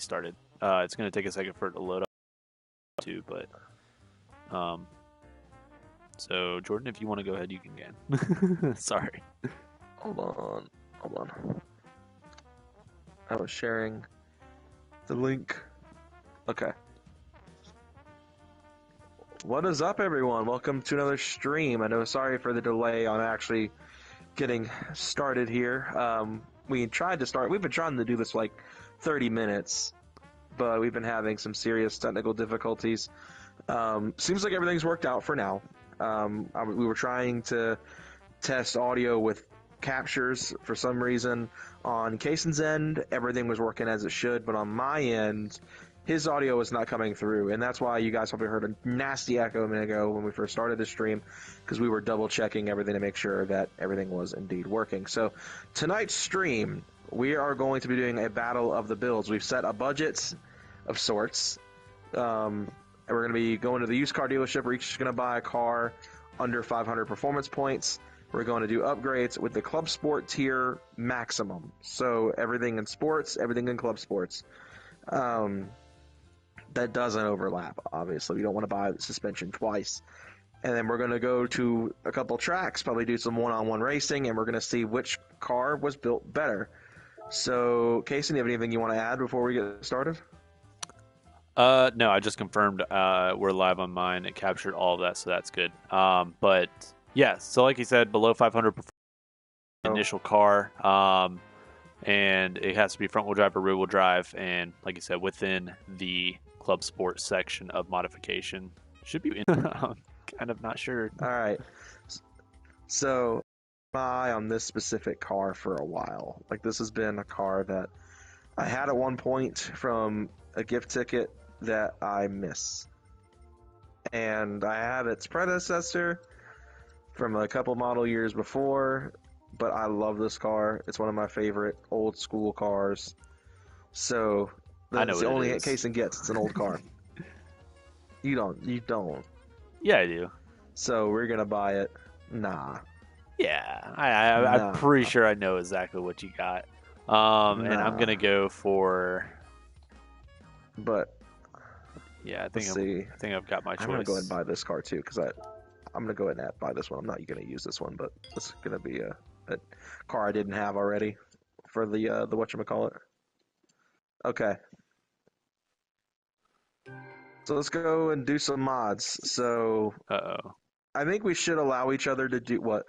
started. It's going to take a second for it to load up too, but so Jordan, if you want to go ahead, you can again. Sorry. Hold on. I was sharing the link. Okay. What is up, everyone? Welcome to another stream. I know, sorry for the delay on actually getting started here. We've been trying to do this for like 30 minutes, but we've been having some serious technical difficulties. Seems like everything's worked out for now. We were trying to test audio with captures for some reason. On Kaysen's end, everything was working as it should, but on my end, his audio was not coming through, and that's why you guys probably heard a nasty echo a minute ago when we first started the stream, because we were double checking everything to make sure that everything was indeed working. So tonight's stream, we are going to be doing a battle of the builds. We've set a budget of sorts, and we're going to be going to the used car dealership. We're each going to buy a car under 500 performance points. We're going to do upgrades with the Club Sport tier maximum. So everything in sports, everything in Club Sports. That doesn't overlap, obviously. We don't want to buy the suspension twice. And then we're going to go to a couple tracks, probably do some one-on-one racing, and we're going to see which car was built better. So, Kaysen, do you have anything you want to add before we get started? No, I just confirmed we're live on mine. It captured all of that, so that's good. But yeah, so like you said, below 500 initial car, and it has to be front-wheel drive or rear-wheel drive, and like you said, within the Club Sport section of modification. Should be I'm kind of not sure. All right. So, eye on this specific car for a while. Like, this has been a car that I had at one point from a gift ticket that I miss. And I have its predecessor from a couple model years before, but I love this car. It's one of my favorite old school cars. So that's the only Kaysen gets. It's an old car. You don't. Yeah, I do. So we're gonna buy it. Nah. Yeah, I'm pretty sure I know exactly what you got. And I'm gonna go for. But yeah, I think I've got my choice. I'm gonna go ahead and buy this car too, because I'm gonna go ahead and buy this one. I'm not gonna use this one, but it's gonna be a car I didn't have already for the whatchamacallit. Okay. So let's go and do some mods. So I think we should allow each other to do what?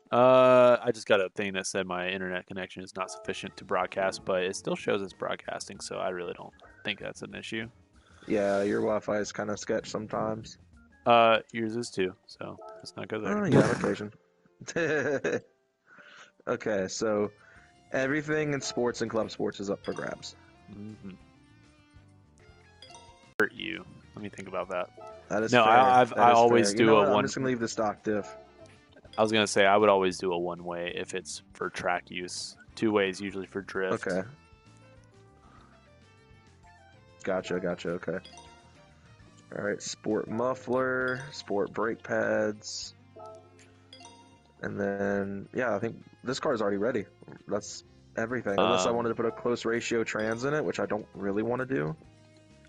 I just got a thing that said my internet connection is not sufficient to broadcast, but it still shows it's broadcasting, so I really don't think that's an issue. Yeah, your Wi-Fi is kind of sketch sometimes. Yours is too, so let's not go there. Oh, yeah, occasion. Okay, so everything in sports and Club Sports is up for grabs. Mm-hmm. Hurt you. Let me think about that. That is no, fair. I always fair. do a one. I'm just gonna leave the stock diff. I was gonna say I would always do a one-way if it's for track use. 2 ways usually for drift. Okay. Gotcha. Okay. All right. Sport muffler, sport brake pads, and then yeah, I think this car is already ready. That's everything. Unless I wanted to put a close ratio trans in it, which I don't really want to do.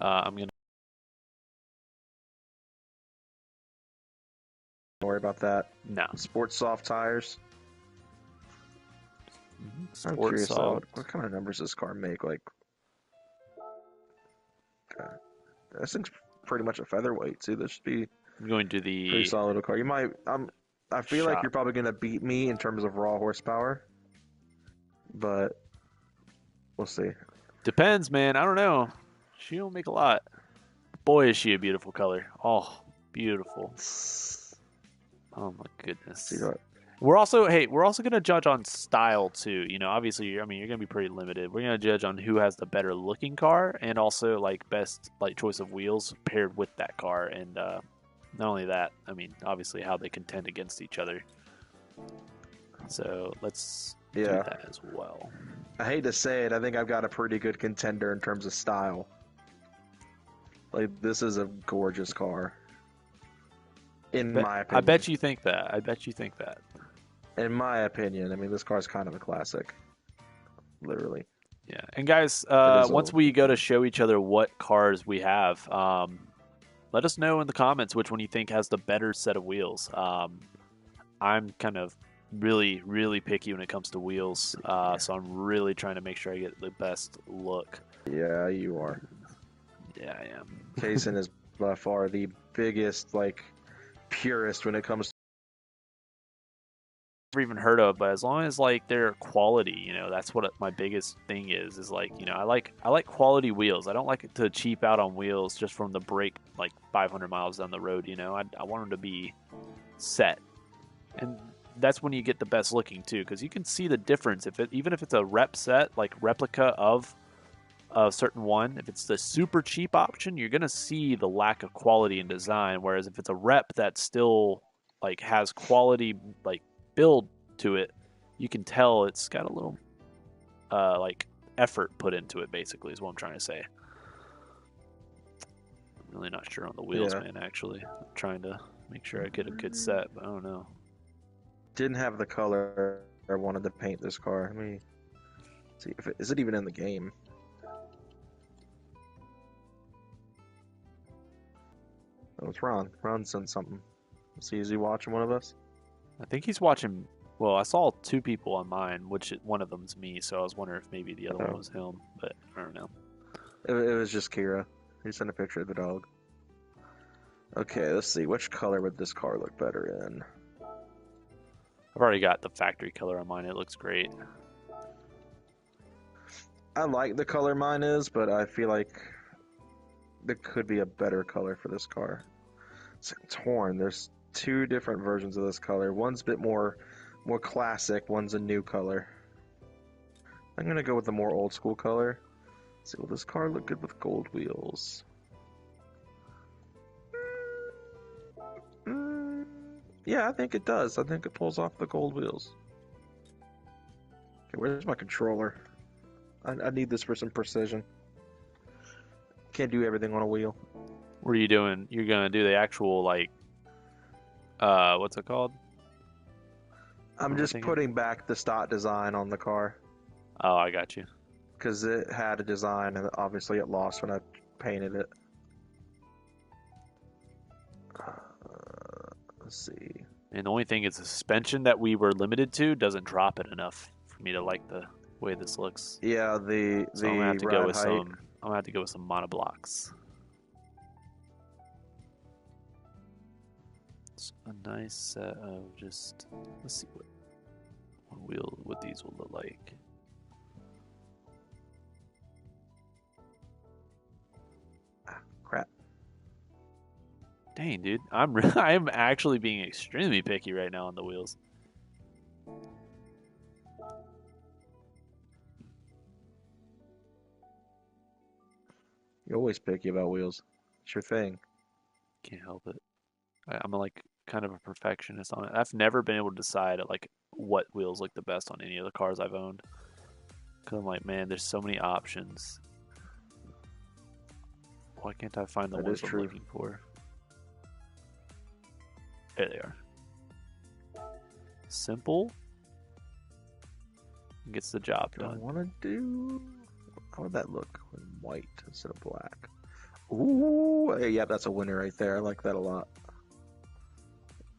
I'm gonna. Don't worry about that. No. Sports soft tires. I'm curious what kind of numbers does this car make? Like, this thing's pretty much a featherweight too. This should be going to the pretty solid car. You might. I feel like you're probably gonna beat me in terms of raw horsepower, but we'll see. Depends, man. I don't know. She don't make a lot. Boy, is she a beautiful color. Oh, beautiful. Oh my goodness. We're also gonna judge on style too. You know, obviously, I mean, you're gonna be pretty limited. We're gonna judge on who has the better looking car, and also like best like choice of wheels paired with that car. And not only that, I mean, obviously how they contend against each other. So let's do that as well. I hate to say it, I think I've got a pretty good contender in terms of style. Like, this is a gorgeous car. In my opinion. I bet you think that. In my opinion. I mean, this car's kind of a classic. Literally. Yeah, and guys, It is once old. we go to show each other what cars we have, let us know in the comments which one you think has the better set of wheels. I'm kind of really picky when it comes to wheels, so I'm really trying to make sure I get the best look. Yeah, you are. Yeah, I am. Kaysen is by far the biggest, like, purist when it comes to. Never even heard of, but as long as like they're quality, that's what my biggest thing is like, I like quality wheels. I don't like it to cheap out on wheels just from the break like 500 miles down the road. I want them to be set, and that's when you get the best looking too, because you can see the difference even if it's a rep set, like replica of a certain one. If it's the super cheap option, you're gonna see the lack of quality in design, whereas if it's a rep that still like has quality like build to it, you can tell it's got a little like effort put into it, basically is what I'm trying to say. I'm really not sure on the wheels, man. Actually, I'm trying to make sure I get a good set, but I don't know. Didn't have the color I wanted to paint this car. Let me see if is it even in the game. Oh, it's Ron. Ron sent something. See, is he watching one of us? I think he's watching. Well, I saw two people on mine, which one of them's me, so I was wondering if maybe the other one was him, but I don't know. It was just Kira. He sent a picture of the dog. Okay, let's see. Which color would this car look better in? I've already got the factory color on mine. It looks great. I like the color mine is, but I feel like there could be a better color for this car. It's torn. There's two different versions of this color. One's a bit more classic. One's a new color. I'm gonna go with the more old school color. Let's see, will this car look good with gold wheels? Yeah, I think it does. I think it pulls off the gold wheels. Okay, where's my controller? I need this for some precision. Can't do everything on a wheel. What are you doing? You're gonna do the actual like, what's it called? I'm just putting back the stock design on the car. Oh, I got you. Because it had a design, and obviously it lost when I painted it. Let's see. And the only thing is the suspension that we were limited to doesn't drop it enough for me to like the way this looks. Yeah, So I'm gonna have to ride go with height. some. I'm gonna have to go with some monoblocks. It's a nice set of just. Let's see what these will look like. Crap. Dang, dude, I'm actually being extremely picky right now on the wheels. You're always picky about wheels. It's your thing. Can't help it. I'm like kind of a perfectionist on it. I've never been able to decide like what wheels look the best on any of the cars I've owned. Cause I'm like, man, there's so many options. Why can't I find the ones I'm looking for? There they are. Simple. Gets the job done. I want to do. How would that look with white instead of black? Ooh, yeah, that's a winner right there. I like that a lot.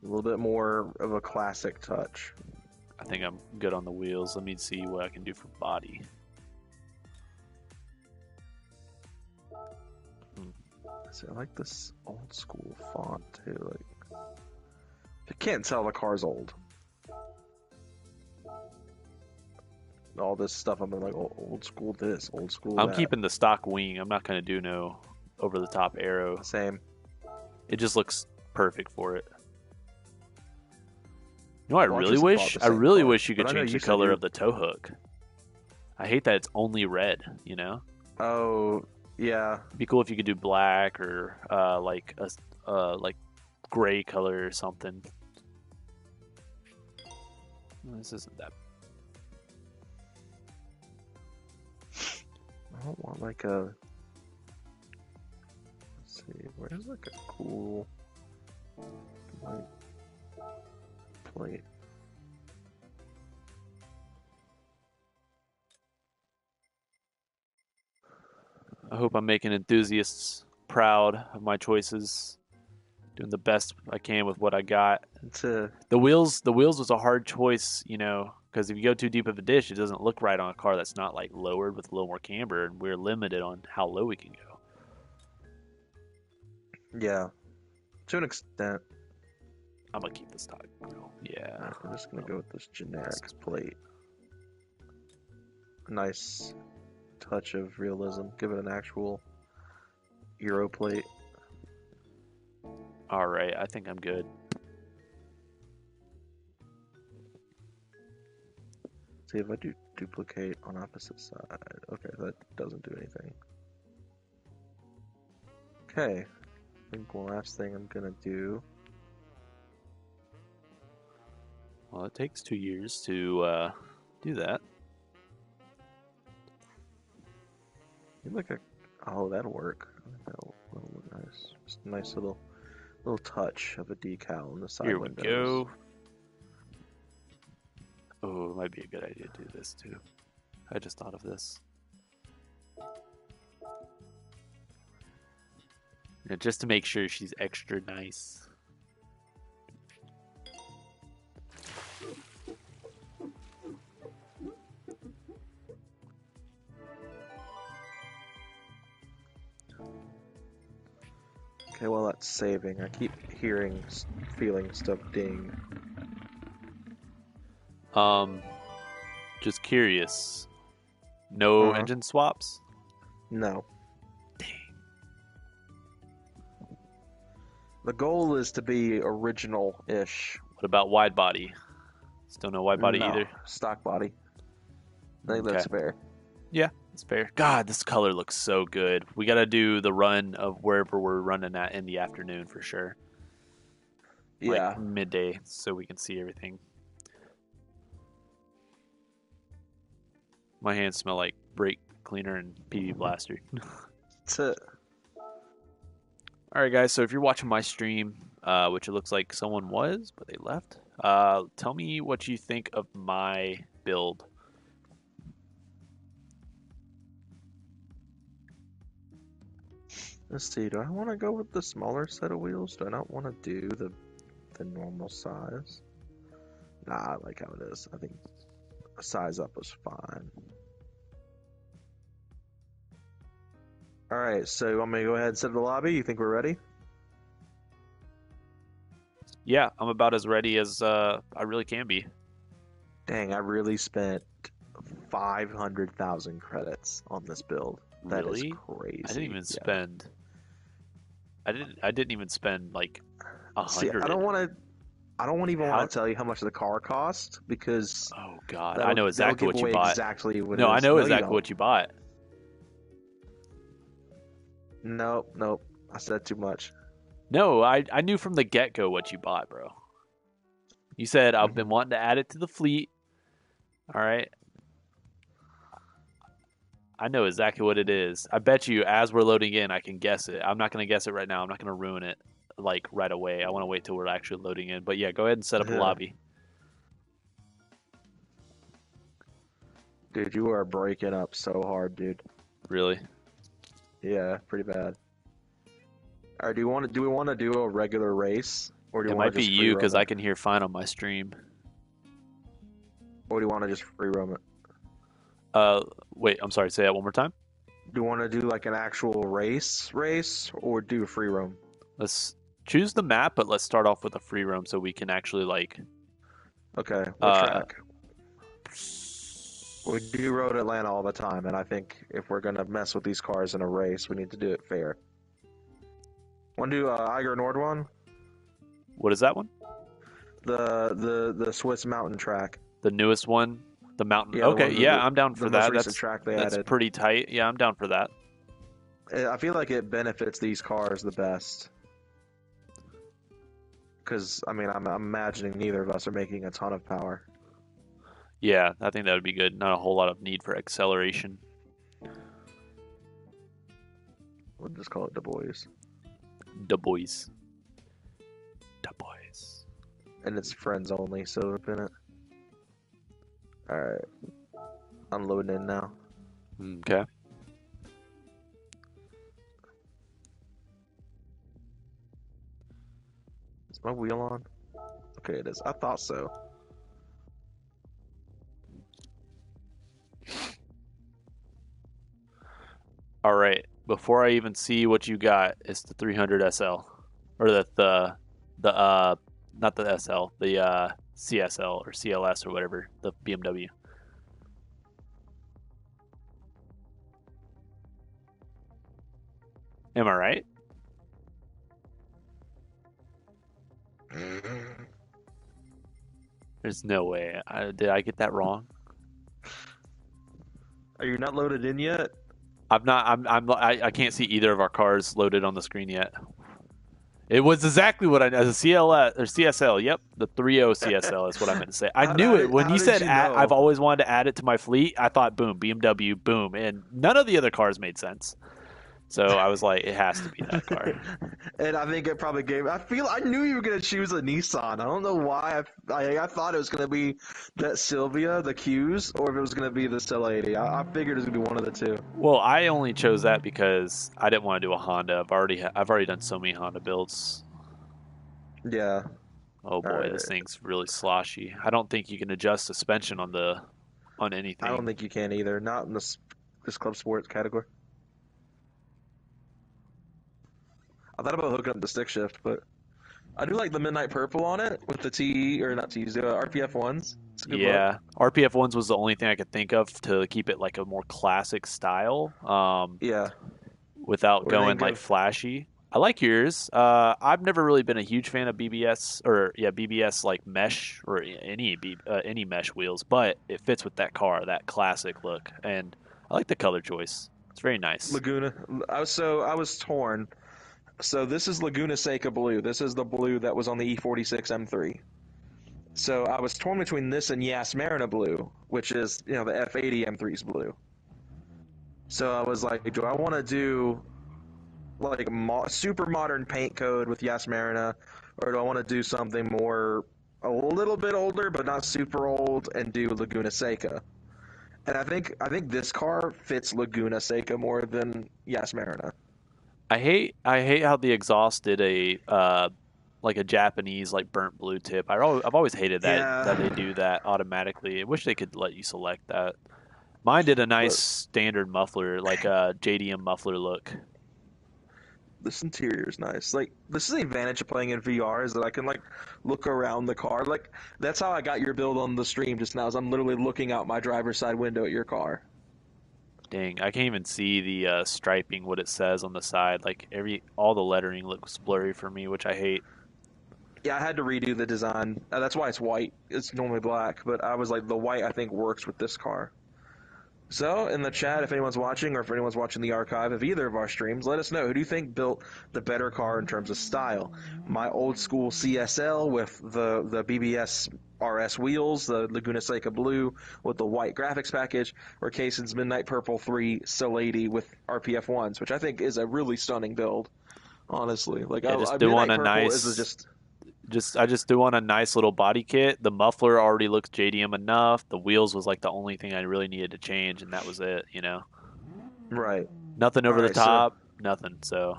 A little bit more of a classic touch. I think I'm good on the wheels. Let me see what I can do for body. See, I like this old school font too. Like, you can't tell the car's old. All this stuff, I'm like, oh, old school this, old school I'm that. keeping the stock wing. I'm not going to do no over the top arrow. Same. It just looks perfect for it. You know, I really wish you could change the color of the tow hook. I hate that it's only red. Oh, yeah. It'd be cool if you could do black or like a like gray color or something. This isn't that. I don't want like a. Let's see, where's like a cool white plate? I hope I'm making enthusiasts proud of my choices. Doing the best I can with what I got. The wheels was a hard choice, you know, because if you go too deep of a dish, it doesn't look right on a car that's not like lowered with a little more camber, and we're limited on how low we can go. Yeah, to an extent. I'm gonna keep this stock grill. Yeah, Right, I'm just gonna go with this generic plate. Nice touch of realism. Give it an actual Euro plate. All right, I think I'm good. See if I do duplicate on opposite side. Okay, that doesn't do anything. Okay, I think one last thing I'm gonna do. Well, it takes 2 years to do that. Like a, oh, that'll work. I think that'll look nice. Just a nice little touch of a decal on the side Here we windows. go. Oh, it might be a good idea to do this too. I just thought of this. Yeah, just to make sure she's extra nice. Okay, well that's saving. I keep feeling stuff ding. Just curious. No engine swaps? No. Dang. The goal is to be original-ish. What about wide body? Still no wide body either? Stock body. I think that's fair. Yeah, that's fair. God, this color looks so good. We got to do the run of wherever we're running at in the afternoon for sure. Yeah. Like midday, so we can see everything. My hands smell like brake cleaner and PV blaster. That's it. All right, guys. So if you're watching my stream, which it looks like someone was, but they left, tell me what you think of my build. Let's see. Do I want to go with the smaller set of wheels? Do I not want to do the normal size? Nah, I like how it is. I think a size up was fine. Alright, so you want me to go ahead and set the lobby? You think we're ready? Yeah, I'm about as ready as I really can be. Dang, I really spent 500,000 credits on this build. That Really? is crazy. I didn't even spend. I didn't even spend like 100. See, I don't even want to tell you how much the car cost because. Oh God, I know exactly what you bought. Exactly what no, it is. I know exactly what you bought. Nope. I said too much. No, I knew from the get-go what you bought, bro. You said I've been wanting to add it to the fleet. All right. I know exactly what it is. I bet you as we're loading in, I can guess it. I'm not going to guess it right now. I'm not going to ruin it like right away. I want to wait till we're actually loading in. But yeah, go ahead and set up a lobby. Dude, you are breaking up so hard, dude. Really? Yeah, pretty bad. All right, do we want to do a regular race, or do you It want might to be just you because I can hear fine on my stream. Or do you want to just free roam it? Wait, I'm sorry. Say that one more time. Do you want to do like an actual race, or do a free roam? Let's choose the map, but let's start off with a free roam so we can actually like. Okay, what track? We do Road Atlanta all the time, and I think if we're gonna mess with these cars in a race, we need to do it fair. Want to do Eiger Nord one? What is that one? The Swiss mountain track. The newest one, the mountain. Yeah, okay, yeah, I'm down for that. That's track that's added. Pretty tight. Yeah, I'm down for that. I feel like it benefits these cars the best. Because I mean, I'm imagining neither of us are making a ton of power. Yeah, I think that would be good. Not a whole lot of need for acceleration. We'll just call it Du Bois. Du Bois. Du Bois. And it's friends only, so open it. Alright. Unloading in now. Okay. Is my wheel on? Okay, it is. I thought so. All right. Before I even see what you got, it's the 300 SL, or the not the SL, the CSL or CLS or whatever, the BMW. Am I right? There's no way. Did I get that wrong? Are you not loaded in yet? I'm not. I can't see either of our cars loaded on the screen yet. It was exactly what I as a CLS or CSL. Yep, the 3.0 CSL is what I meant to say. I knew it when you said I've always wanted to add it to my fleet. I thought boom, BMW, boom, and none of the other cars made sense. So I was like, it has to be that car. And I think it probably gave. I knew you were gonna choose a Nissan. I don't know why. I thought it was gonna be that Silvia, the Q's, or if it was gonna be the Cel80. I figured it was gonna be one of the two. Well, I only chose that because I didn't want to do a Honda. I've already done so many Honda builds. Yeah. Oh boy, Right. This thing's really sloshy. I don't think you can adjust suspension on anything. I don't think you can either. Not in this club sports category. I thought about hooking up the stick shift, but I do like the midnight purple on it with the TE or not TEs, RPF ones. It's a good Yeah, look. RPF ones was the only thing I could think of to keep it like a more classic style. Yeah. Without What do you going think like of? flashy. I like yours. I've never really been a huge fan of BBS BBS like mesh or any mesh wheels, but it fits with that car, that classic look, and I like the color choice. It's very nice. Laguna. I was torn. So this is Laguna Seca blue. This is the blue that was on the E46 M3. So I was torn between this and Yas Marina blue, which is the F80 M3's blue. So I was like, do I want to do like super modern paint code with Yas Marina, or do I want to do something a little bit older but not super old and do Laguna Seca? And I think this car fits Laguna Seca more than Yas Marina. I hate how the exhaust did a like a Japanese like burnt blue tip. I've always hated that they Yeah, do that automatically. I wish they could let you select that. Mine did a nice but standard muffler, like a JDM muffler look. this interior is nice. Like, this is the advantage of playing in VR is that I can like look around the car. Like, that's how I got your build on the stream just now. Is I'm literally looking out my driver's side window at your car. Dang, I can't even see the striping, what it says on the side. Like all the lettering looks blurry for me, which I hate. Yeah, I had to redo the design. That's why it's white. It's normally black, but I was like, the white I think works with this car. So, in the chat, if anyone's watching or if anyone's watching the archive of either of our streams, let us know. Who do you think built the better car in terms of style? My old school CSL with the BBS RS wheels, the Laguna Seca Blue with the white graphics package, or Kaysen's Midnight Purple 3 Cel80 with RPF 1s, which I think is a really stunning build, honestly. Like, Yeah, just do on Midnight a Purple is nice just. I just do want a nice little body kit. The muffler already looks JDM enough. The wheels was like the only thing I really needed to change, and that was it. Right. Nothing All over the right, so. top, nothing. So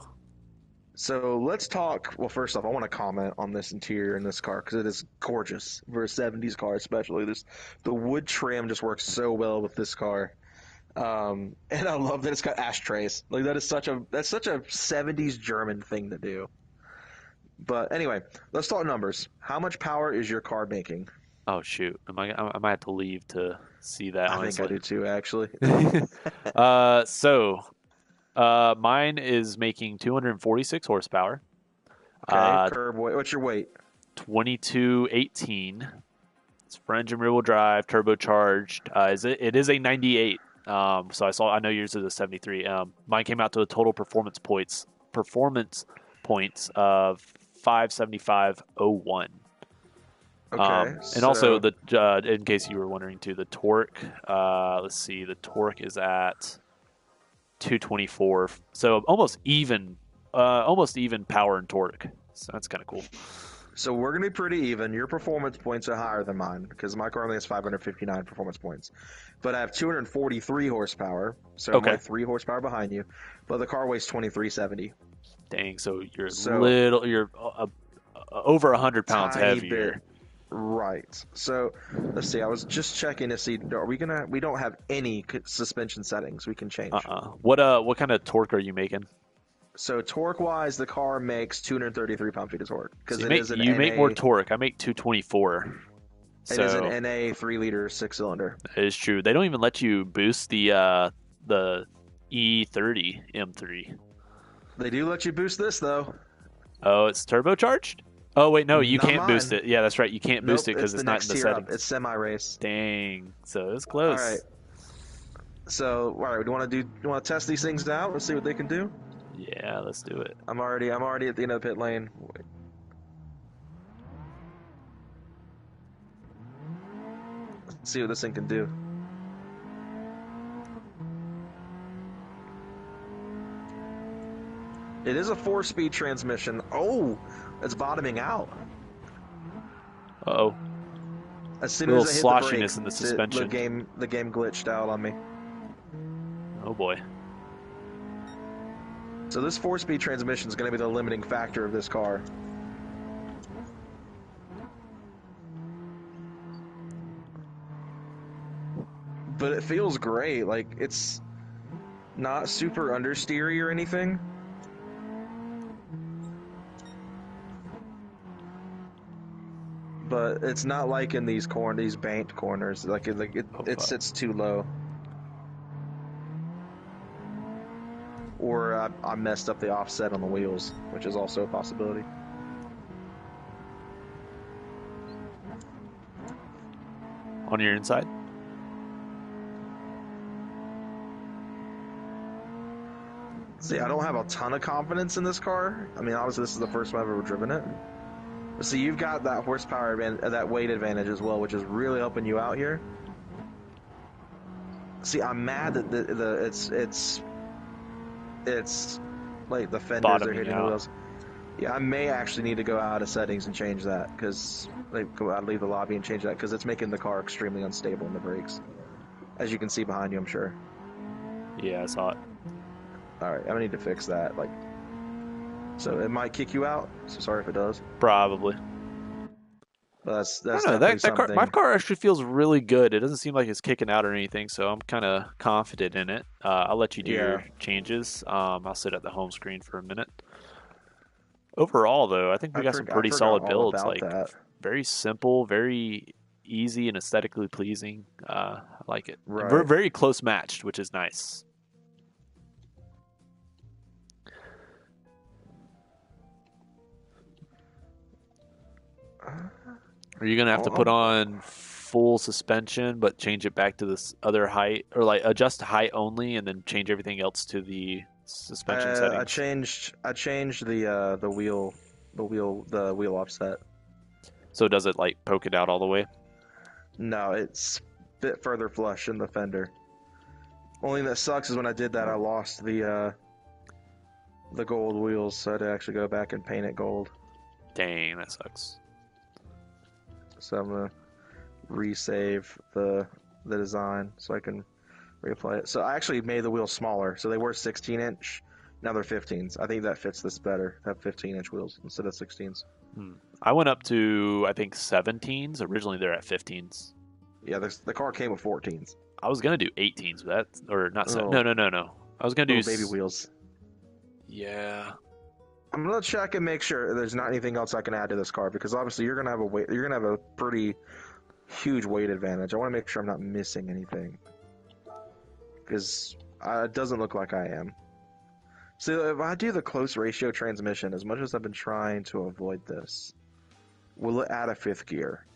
So let's talk. Well, first off, I want to comment on this interior in this car because it is gorgeous for a '70s car, especially. The wood trim just works so well with this car, and I love that it's got ashtrays. Like that's such a '70s German thing to do. But anyway, let's talk numbers. How much power is your car making? oh shoot, I might have to leave to see that I think I honestly. do too, actually. So mine is making 246 horsepower. Okay, curb weight. What's your weight? 2218. It's front engine rear wheel drive, turbocharged. It is a 98. So I know yours is a 73. Mine came out to a total performance points of 575.01. Okay, And also so in case you were wondering too, the torque. Let's see, the torque is at 224. So almost even power and torque. So that's kind of cool. So we're going to be pretty even. Your performance points are higher than mine because my car only has 559 performance points. But I have 243 horsepower, so I'm Okay. like 3 horsepower behind you. But the car weighs 2370. Dang. So you're So you're over 100 pounds tiny heavier. bit. Right. So let's see. I was just checking to see. Are we gonna? We don't have any suspension settings we can change. What kind of torque are you making? So torque wise, the car makes 233 pound-feet of torque because So it is an you NA. make more torque. I make 224. It is an NA 3-liter 6-cylinder. That is true. They don't even let you boost the E30 M3. They do let you boost this though. Oh, it's turbocharged? Oh wait, no, you Not can't mine. boost it. Yeah, that's right. You can't boost it because it's not in the settings. It's semi-race. Dang. So it's close. All right. So, all right, you want to test these things out? Let's see what they can do. Yeah, let's do it. I'm already at the end of the pit lane. Let's see what this thing can do. It is a 4-speed transmission. Oh, it's bottoming out. Uh-oh. As soon A little as I hit the brake, sloshiness in the suspension. the game glitched out on me. Oh boy. So this 4-speed transmission is going to be the limiting factor of this car. But it feels great. Like, it's not super understeery or anything. But it's not like in these banked corners. It sits too low. Or I messed up the offset on the wheels, which is also a possibility. On your inside? See, I don't have a ton of confidence in this car. I mean, obviously this is the first time I've ever driven it. But see, you've got that horsepower advantage, that weight advantage as well, which is really helping you out here. See, I'm mad that it's like the fenders Bottoming are hitting out. the wheels. Yeah, I may actually need to go out of settings and change that because go out, leave the lobby and change that because it's making the car extremely unstable in the brakes, as you can see behind you, I'm sure. Yeah, I saw it. All right, I'm gonna need to fix that. So it might kick you out. So sorry if it does. Probably. But that's I don't know. definitely That car, something. my car actually feels really good. It doesn't seem like it's kicking out or anything, so I'm kind of confident in it. I'll let you do your changes. I'll sit at the home screen for a minute. Overall, though, I think we got some pretty solid builds. Like very simple, very easy, and aesthetically pleasing. I like it. Right. We're very close matched, which is nice. Are you gonna have to put on full suspension, but change it back to this other height, or like adjust height only, and then change everything else to the suspension settings? I changed the wheel offset. So does it like poke it out all the way? No, it's a bit further flush in the fender. Only thing that sucks is when I did that, I lost the gold wheels, so I had to actually go back and paint it gold. Dang, that sucks. So I'm gonna resave the design so I can reapply it. So I actually made the wheels smaller, so they were 16-inch. Now they're 15s. I think that fits this better. Have 15-inch wheels instead of 16s. I went up to I think 17s. Originally they're at 15s. Yeah, the car came with 14s. I was gonna do 18s, but that or not. No. I was gonna do baby wheels. Yeah. I'm gonna check and make sure there's not anything else I can add to this car because obviously you're gonna have a pretty huge weight advantage. I want to make sure I'm not missing anything because it doesn't look like I am. So if I do the close ratio transmission, as much as I've been trying to avoid this, will it add a 5th gear?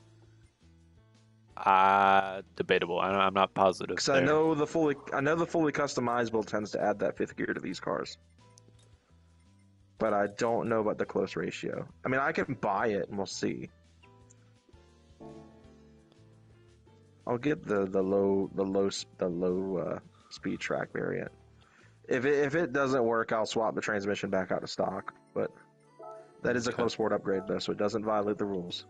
Debatable. I'm not positive. Because I know the fully customizable tends to add that 5th gear to these cars. But I don't know about the close ratio. I mean, I can buy it and we'll see. I'll get the low speed track variant. If it doesn't work, I'll swap the transmission back out of stock. But that is a close sport upgrade though, so it doesn't violate the rules.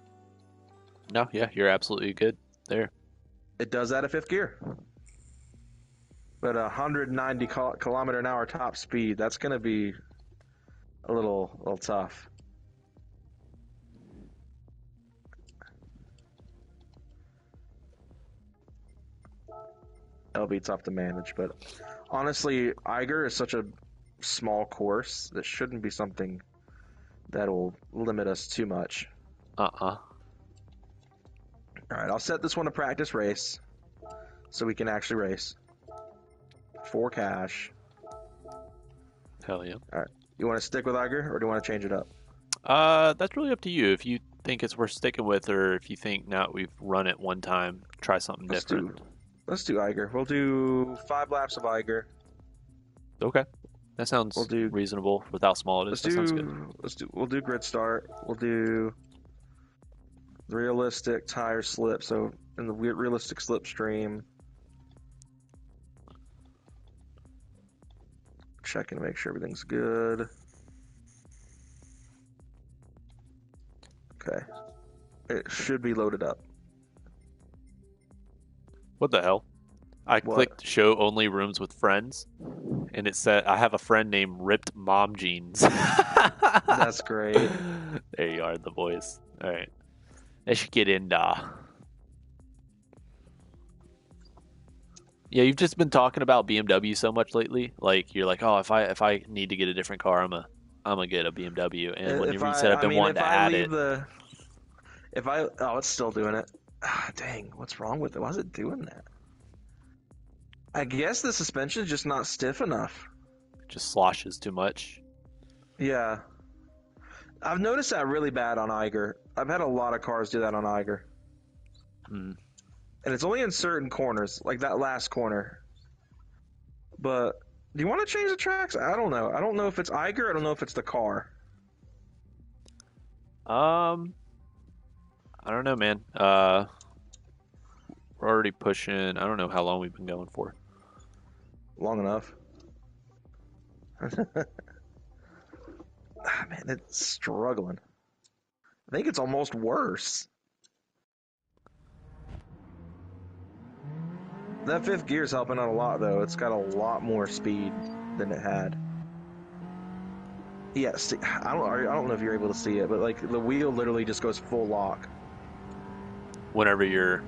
No, yeah, you're absolutely good there. It does add a 5th gear. But 190 kilometer an hour top speed, that's going to be a little tough. That'll be tough to manage. But honestly, Eiger is such a small course that shouldn't be something that'll limit us too much. Uh-uh. All right, I'll set this one to practice race so we can actually race for cash. Hell yeah. All right, you want to stick with Eiger or do you want to change it up? That's really up to you. If you think it's worth sticking with, or if you think now we've run it one time, try something different. Let's do Eiger. We'll do 5 laps of Eiger. Okay, that sounds reasonable with how small it is. That sounds good. We'll do grid start. We'll do realistic tire slip. So in the realistic slipstream, checking to make sure everything's good. Okay, it should be loaded up. What the hell? I clicked show only rooms with friends, and it said I have a friend named Ripped Mom Jeans. That's great. There you are, the boys. All right, let's get in. Yeah, you've just been talking about BMW so much lately. Like you're like, oh, if I need to get a different car, I'm gonna get a BMW. And when you said I've been wanting to add it, it's still doing it. Ah, dang, what's wrong with it? Why is it doing that? I guess the suspension's just not stiff enough. It just sloshes too much. Yeah. I've noticed that really bad on Eiger. I've had a lot of cars do that on Eiger. Hmm. And it's only in certain corners, like that last corner. But do you want to change the tracks? I don't know. I don't know if it's Eiger. I don't know if it's the car. I don't know, man. We're already pushing. I don't know how long we've been going for. Long enough. Man, it's struggling. I think it's almost worse. That 5th gear is helping out a lot, though. It's got a lot more speed than it had. Yeah, see, I don't know if you're able to see it, but like the wheel literally just goes full lock. Whenever you're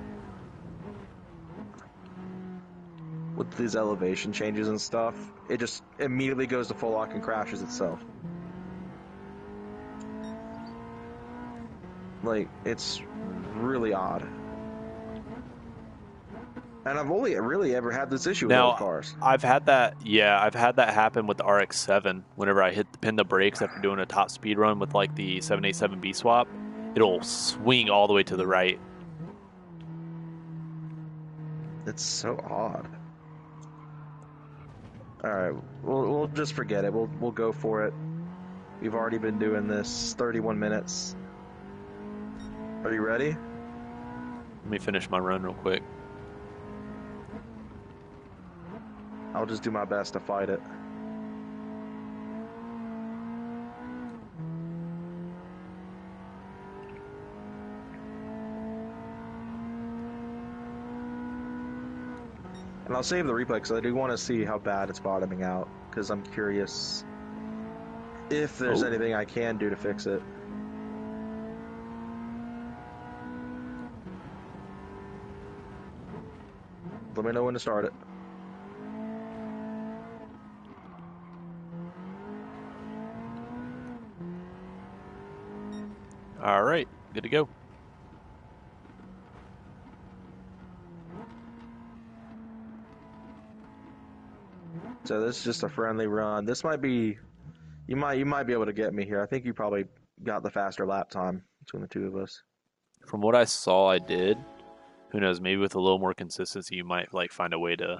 with these elevation changes and stuff, it just immediately goes to full lock and crashes itself. Like, it's really odd. And I've only really ever had this issue with those cars. I've had that happen with the RX-7. Whenever I pin the brakes after doing a top speed run with like the 787B swap, it'll swing all the way to the right. It's so odd. All right, we'll just forget it. We'll go for it. We've already been doing this 31 minutes. Are you ready? Let me finish my run real quick. I'll just do my best to fight it. And I'll save the replay because I do want to see how bad it's bottoming out, because I'm curious if there's anything I can do to fix it. Let me know when to start it. All right, good to go. So this is just a friendly run. This might be, you might be able to get me here. I think you probably got the faster lap time between the two of us. From what I saw, I did. Who knows? Maybe with a little more consistency, you might like find a way to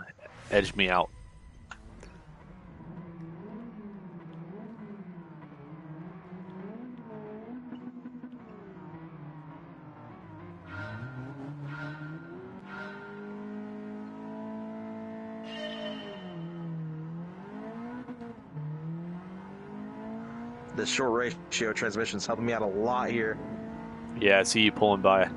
edge me out. The short ratio transmission is helping me out a lot here. Yeah, I see you pulling by.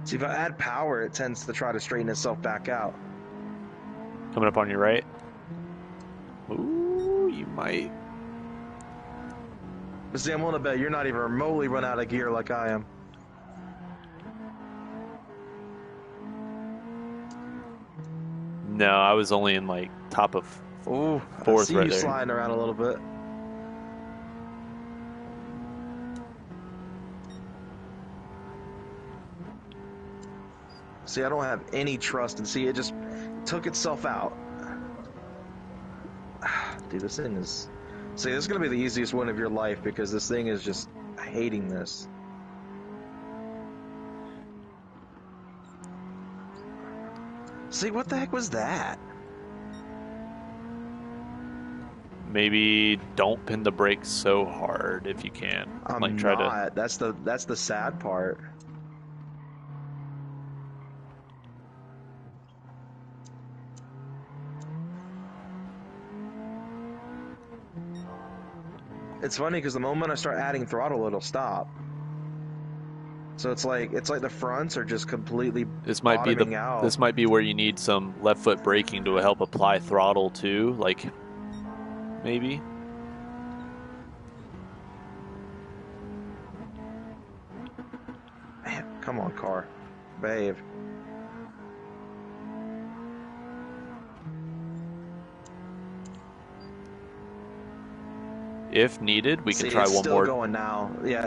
See, if I add power, it tends to try to straighten itself back out. Coming up on your right. Ooh, you might. But see, I'm willing to bet you're not even remotely run out of gear like I am. No, I was only in like top of Ooh, fourth I see right you there. sliding around a little bit. See, I don't have any trust, and see, it just took itself out. Dude, this thing is... See, this is going to be the easiest win of your life, because this thing is just hating this. See, what the heck was that? Maybe don't pin the brakes so hard if you can. I'm like try not. That's the sad part. It's funny because the moment I start adding throttle, it'll stop. So it's like the fronts are just completely This might be bottoming out. This might be where you need some left foot braking to help apply throttle too. Like maybe. Man, come on, car, behave. If needed, we can See, try it's one still more. going now. Yeah,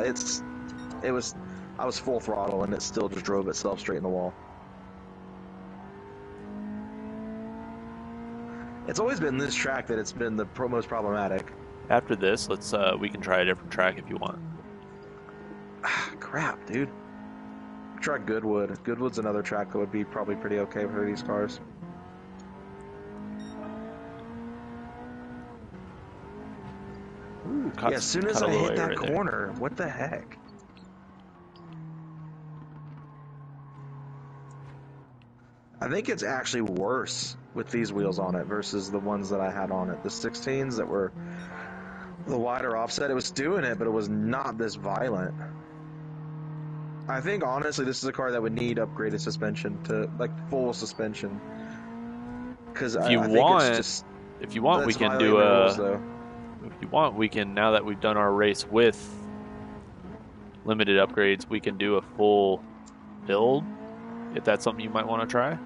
I was full throttle and it still just drove itself straight in the wall. It's always been this track that it's been the most problematic. After this, let's we can try a different track if you want. Crap, dude. Try Goodwood. Goodwood's another track that would be probably pretty okay for these cars. Ooh, Yeah, as soon as I hit that corner, what the heck? I think it's actually worse with these wheels on it versus the ones that I had on it. The 16s that were the wider offset, it was doing it, but it was not this violent. I think, honestly, this is a car that would need upgraded suspension to, like, full suspension. Because I think it's just... If you want, we can do rules, if you want, we can, now that we've done our race with limited upgrades, we can do a full build, if that's something you might want to try.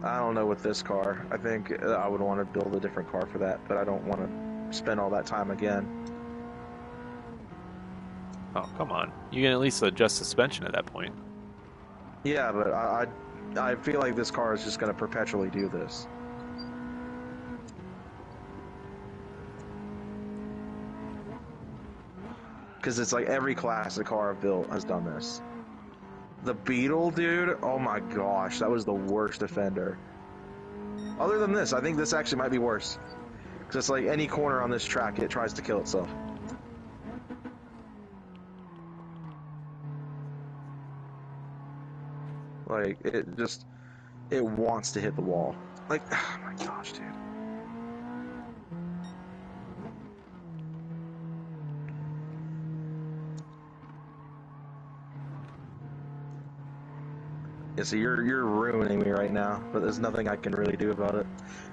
I don't know with this car. I think I would want to build a different car for that, but I don't want to spend all that time again. Oh, come on. You can at least adjust suspension at that point. Yeah, but I feel like this car is just going to perpetually do this. Because it's like every classic car I've built has done this. The Beetle, dude, oh my gosh, that was the worst offender. Other than this, I think this actually might be worse. Because it's like any corner on this track, it tries to kill itself. Like, it wants to hit the wall. Like, oh my gosh, dude. Yeah, so you're ruining me right now, but there's nothing I can really do about it.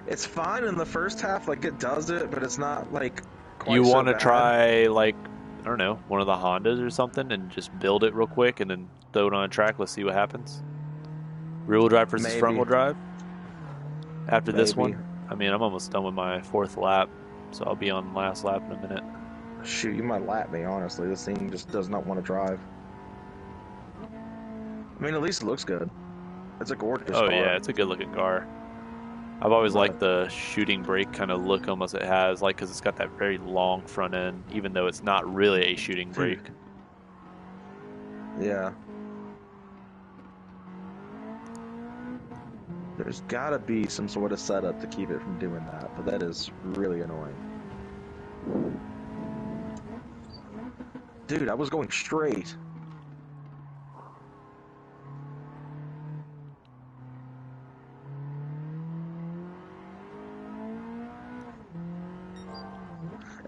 It's fine in the first half, like it does it, but it's not like quite You so want to bad. try, like, I don't know, one of the Hondas or something and just build it real quick and then throw it on a track. Let's see what happens. Rear wheel drive versus front wheel drive. After this one, I mean, I'm almost done with my fourth lap, so I'll be on the last lap in a minute. Shoot, you might lap me, honestly. This thing just does not want to drive. I mean, at least it looks good. It's a gorgeous car. Oh, yeah, it's a good looking car. I've always liked the shooting brake kind of look almost it has, like, because it's got that very long front end, even though it's not really a shooting brake. Yeah. There's gotta be some sort of setup to keep it from doing that, but that is really annoying. Dude, I was going straight.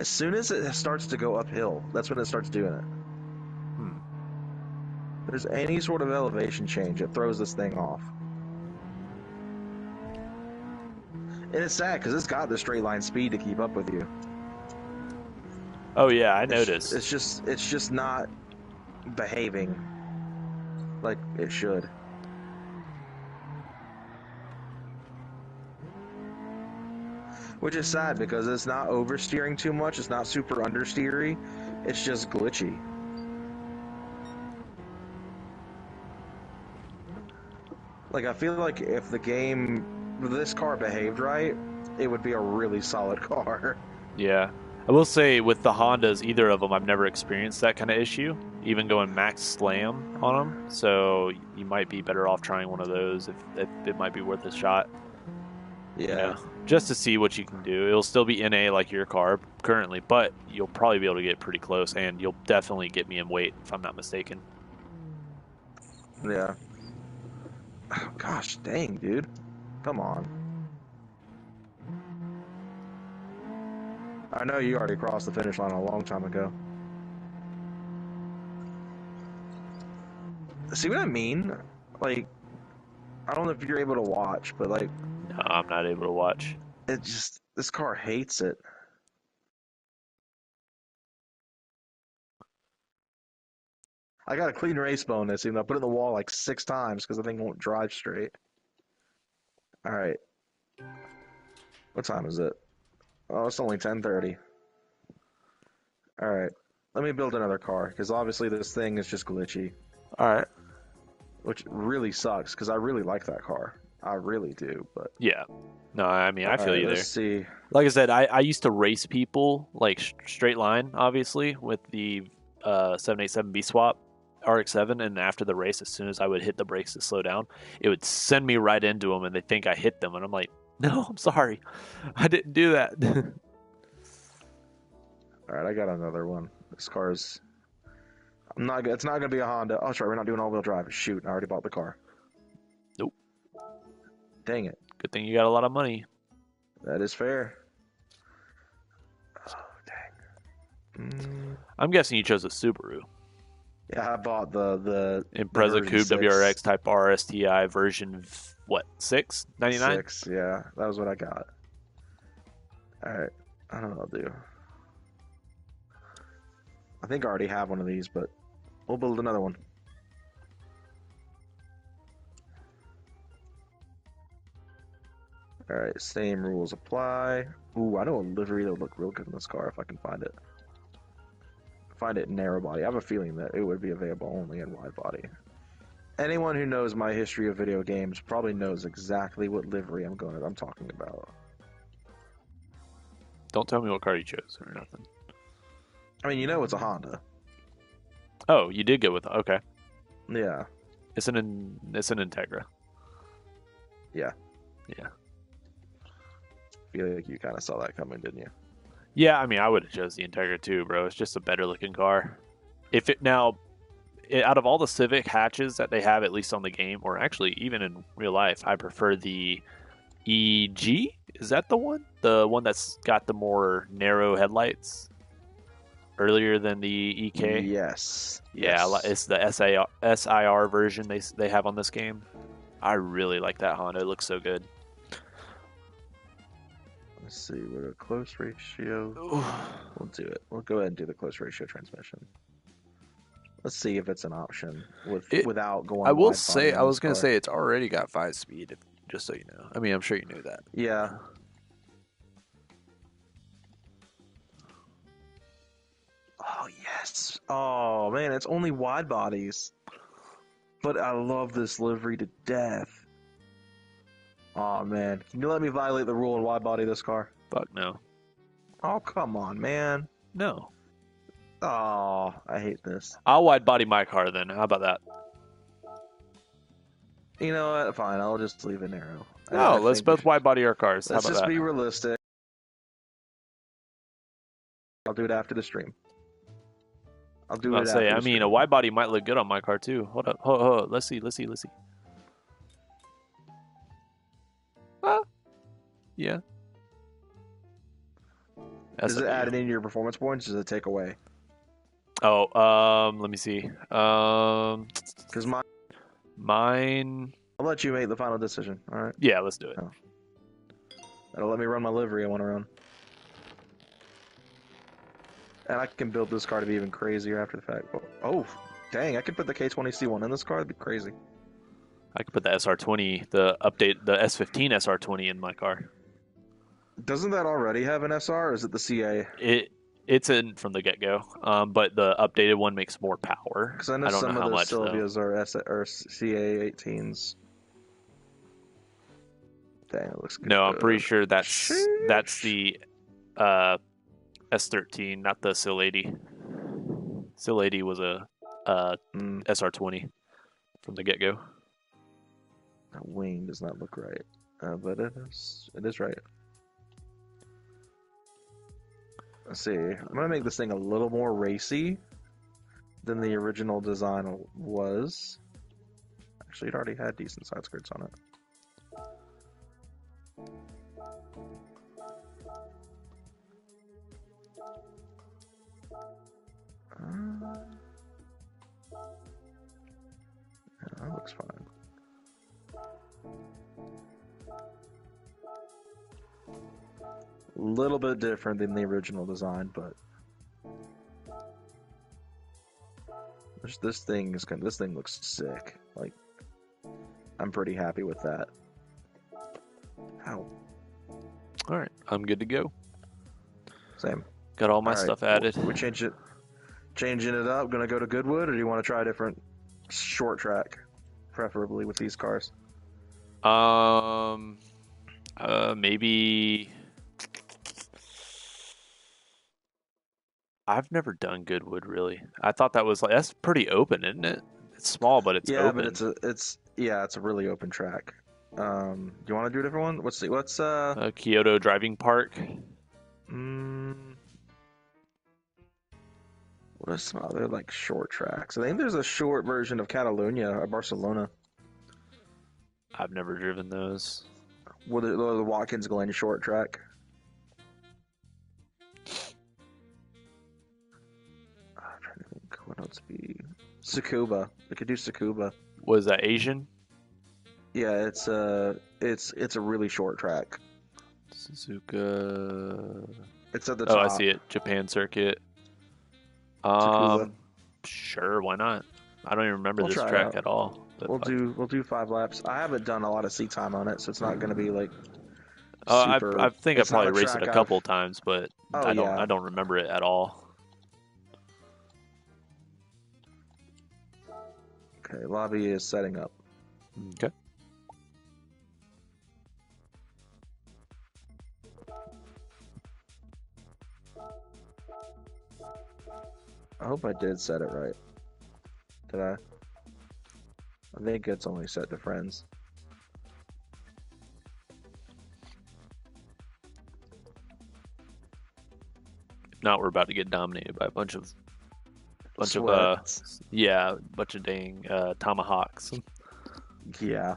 As soon as it starts to go uphill, that's when it starts doing it. there's any sort of elevation change, it throws this thing off. And it's sad because it's got the straight line speed to keep up with you. Oh yeah, I noticed. It's just not behaving like it should. Which is sad because it's not oversteering too much. It's not super understeery. It's just glitchy. Like, I feel like if this car behaved right, it would be a really solid car. Yeah. I will say with the Hondas, either of them, I've never experienced that kind of issue, even going max slam on them. So you might be better off trying one of those if it might be worth a shot. Yeah. You know, just to see what you can do. It'll still be NA like your car currently, but you'll probably be able to get pretty close, and you'll definitely get me in weight if I'm not mistaken. Yeah. Oh, gosh, dang, dude. Come on. I know you already crossed the finish line a long time ago. See what I mean? Like, I don't know if you're able to watch, but like... No, I'm not able to watch. It just... This car hates it. I got a clean race bonus, even though I put it in the wall like 6 times because the thing won't drive straight. Alright. What time is it? Oh, it's only 10:30. Alright. Let me build another car, because obviously this thing is just glitchy. Alright. Which really sucks, because I really like that car. I really do, but... Yeah. No, I mean, I feel you there. Let's see. Like I said, I used to race people, like straight line, obviously, with the 787B swap RX-7, and after the race, as soon as I would hit the brakes to slow down, it would send me right into them, and they think I hit them, and I'm like, no, I'm sorry. I didn't do that. Alright, I got another one. This car's... It's not going to be a Honda. Oh, sorry, we're not doing all-wheel drive. Shoot, I already bought the car. Nope. Dang it. Good thing you got a lot of money. That is fair. Oh, dang. I'm guessing you chose a Subaru. Yeah, I bought the Impreza Coupe 6. WRX Type R STI version, what, 6? 99? 6, yeah. That was what I got. Alright, I don't know what I'll do. I think I already have one of these, but we'll build another one. Alright, same rules apply. Ooh, I know a livery that would look real good in this car if I can find it. Find it in narrow body. I have a feeling that it would be available only in wide body. Anyone who knows my history of video games probably knows exactly what livery I'm talking about. Don't tell me what car you chose or nothing. I mean, you know it's a Honda. Oh, you did go with okay. Yeah. It's an Integra. Yeah. Yeah. I feel like you kind of saw that coming, didn't you? Yeah, I mean, I would have chose the Integra too, bro. It's just a better looking car. Out of all the Civic hatches that they have, at least on the game, or actually even in real life, I prefer the EG. Is that the one? The one that's got the more narrow headlights? Earlier than the EK? Yes. Yeah, yes. It's the SIR version they have on this game. I really like that Honda. It looks so good. Let's see, what a close ratio. We'll do it. We'll go ahead and do the close ratio transmission. Let's see if it's an option without going. I will say, I was going to say it's already got 5-speed, just so you know. I mean, I'm sure you knew that. Yeah. Oh, yes. Oh, man, it's only wide bodies. But I love this livery to death. Oh, man. Can you let me violate the rule and wide body this car? Fuck no. Oh, come on, man. No. Oh, I hate this. I'll wide body my car then. How about that? You know what? Fine, I'll just leave it narrow. No, let's both wide body our cars. Let's How about just that? be realistic. I'll do it after the stream. I'll do it after the stream. I mean, a wide body might look good on my car too. Hold up. Hold up. Let's see. Yeah. Does it add in your performance points? Or does it take away? Oh, let me see. Because mine. I'll let you make the final decision. All right. Yeah, let's do it. Oh. That'll let me run my livery I want to run. And I can build this car to be even crazier after the fact. Oh, dang! I could put the K20C1 in this car. That'd be crazy. I could put the SR20, the S15 SR20 in my car. Doesn't that already have an SR, or is it the CA? It's in from the get-go, but the updated one makes more power. Because I know don't some know of how the much, Sylvias are CA18s. Dang, it looks good. No, I'm pretty sure that's the S13, not the Sil 80. Sil 80 was a SR20 from the get-go. That wing does not look right, but it is right. Let's see. I'm gonna make this thing a little more racy than the original design was. Actually, it already had decent side skirts on it. Yeah, that looks fine. A little bit different than the original design, but this thing looks sick. Like, I'm pretty happy with that. Ow. All right, I'm good to go. Same. Got all my stuff added. We changing it up. Gonna go to Goodwood, or do you want to try a different short track, preferably with these cars? Maybe. I've never done Goodwood really. I thought that was that's pretty open, isn't it? It's small, but it's open. But it's a really open track. Do you want to do a different one? What's Kyoto Driving Park? What are some other like short tracks? I think there's a short version of Catalunya or Barcelona. I've never driven those. With the Watkins Glen short track. I'm trying to think what else be. Tsukuba. We could do Tsukuba. Was that Asian? Yeah, it's a really short track. Suzuka. It's at the top. Oh, I see it. Japan circuit. Tsukuba. Sure, why not? I don't even remember this track at all. We'll do 5 laps. I haven't done a lot of seat time on it, so it's not going to be like super. I think I probably raced it a couple times, but I don't remember it at all. Okay, lobby is setting up. Okay. I hope I did set it right. Did I? I think it's only set to friends. If not, we're about to get dominated by a bunch of dang tomahawks. Yeah.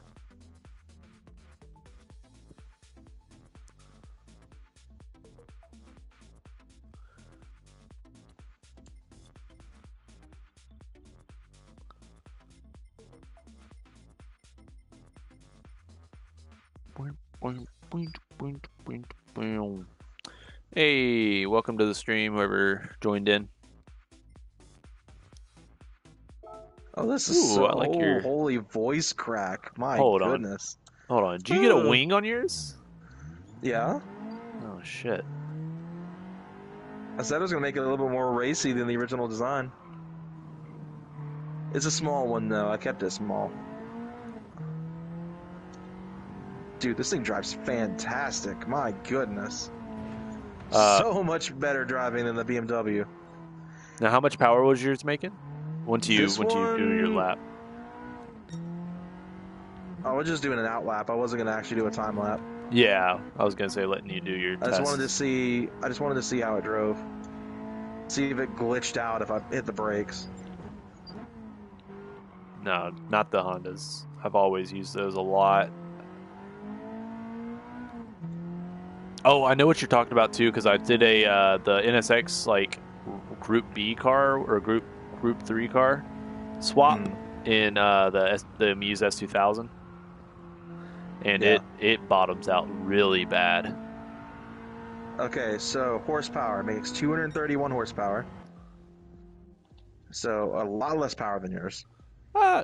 Hey, welcome to the stream, whoever joined in. Oh, this is I like your holy voice crack. My goodness. Hold on. Did you get a wing on yours? Yeah. Oh, shit. I said I was going to make it a little bit more racy than the original design. It's a small one, though. I kept it small. Dude, this thing drives fantastic. My goodness. So much better driving than the BMW. Now, how much power was yours making? Once you do your lap. I was just doing an out lap. I wasn't gonna actually do a time lap. Yeah, I was gonna say letting you do your test. I just wanted to see how it drove. See if it glitched out if I hit the brakes. No, not the Hondas. I've always used those a lot. Oh, I know what you're talking about too, because I did the NSX Group B car or a Group 3 car swap in the Muse S2000, and it bottoms out really bad. Okay, so horsepower makes 231 horsepower. So a lot less power than yours.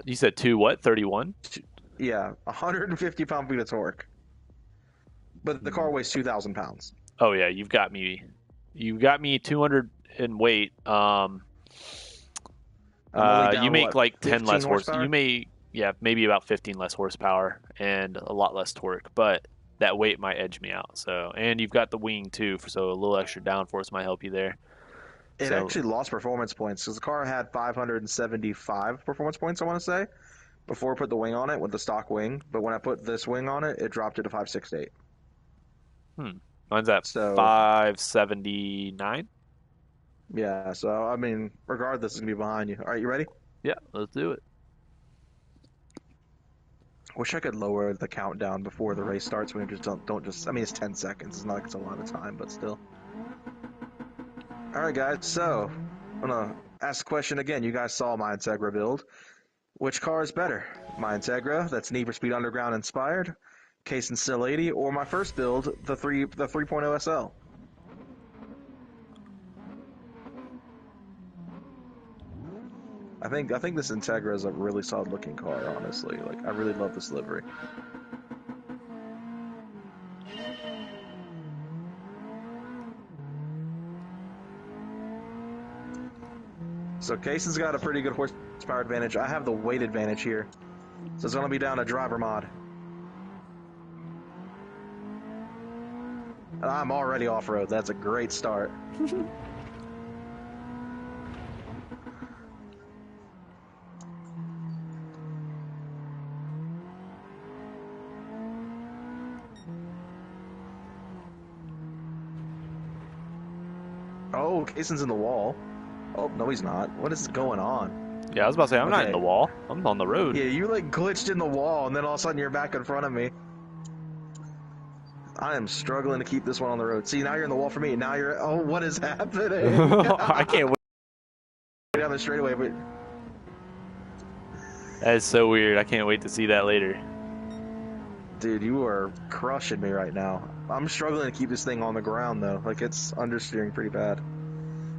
You said 31? Yeah, 150 pound-feet of torque. But the car weighs 2,000 pounds. Oh yeah, you've got me 200 in weight. I'm only down, you make what, like 10 less horsepower? You may, maybe about 15 less horsepower and a lot less torque, but that weight might edge me out. So, and you've got the wing too, so a little extra downforce might help you there. It actually lost performance points because the car had 575 performance points, I want to say, before I put the wing on it with the stock wing. But when I put this wing on it, it dropped it to 568. Mine's at 579. Yeah, so I mean, regardless, it's gonna be behind you. All right, you ready? Yeah, let's do it. Wish I could lower the countdown before the race starts. We just don't just. I mean, it's 10 seconds. It's not like it's a lot of time, but still. All right, guys. So I'm gonna ask the question again. You guys saw my Integra build. Which car is better? My Integra, that's Need for Speed Underground inspired, Case and Still 80, or my first build, the 3.0 SL? I think this Integra is a really solid looking car, honestly. Like, I really love this livery. So Cason's got a pretty good horsepower advantage. I have the weight advantage here. So it's going to be down to driver mod. And I'm already off-road. That's a great start. Oh, Cason's in the wall. Oh, no, he's not. What is going on? Yeah, I was about to say, I'm not in the wall. I'm on the road. Yeah, you like glitched in the wall, and then all of a sudden you're back in front of me. I am struggling to keep this one on the road. See, now you're in the wall for me. Now you're... Oh, what is happening? I can't wait. Down the straightaway, but... That is so weird. I can't wait to see that later. Dude, you are crushing me right now. I'm struggling to keep this thing on the ground, though. Like, it's understeering pretty bad.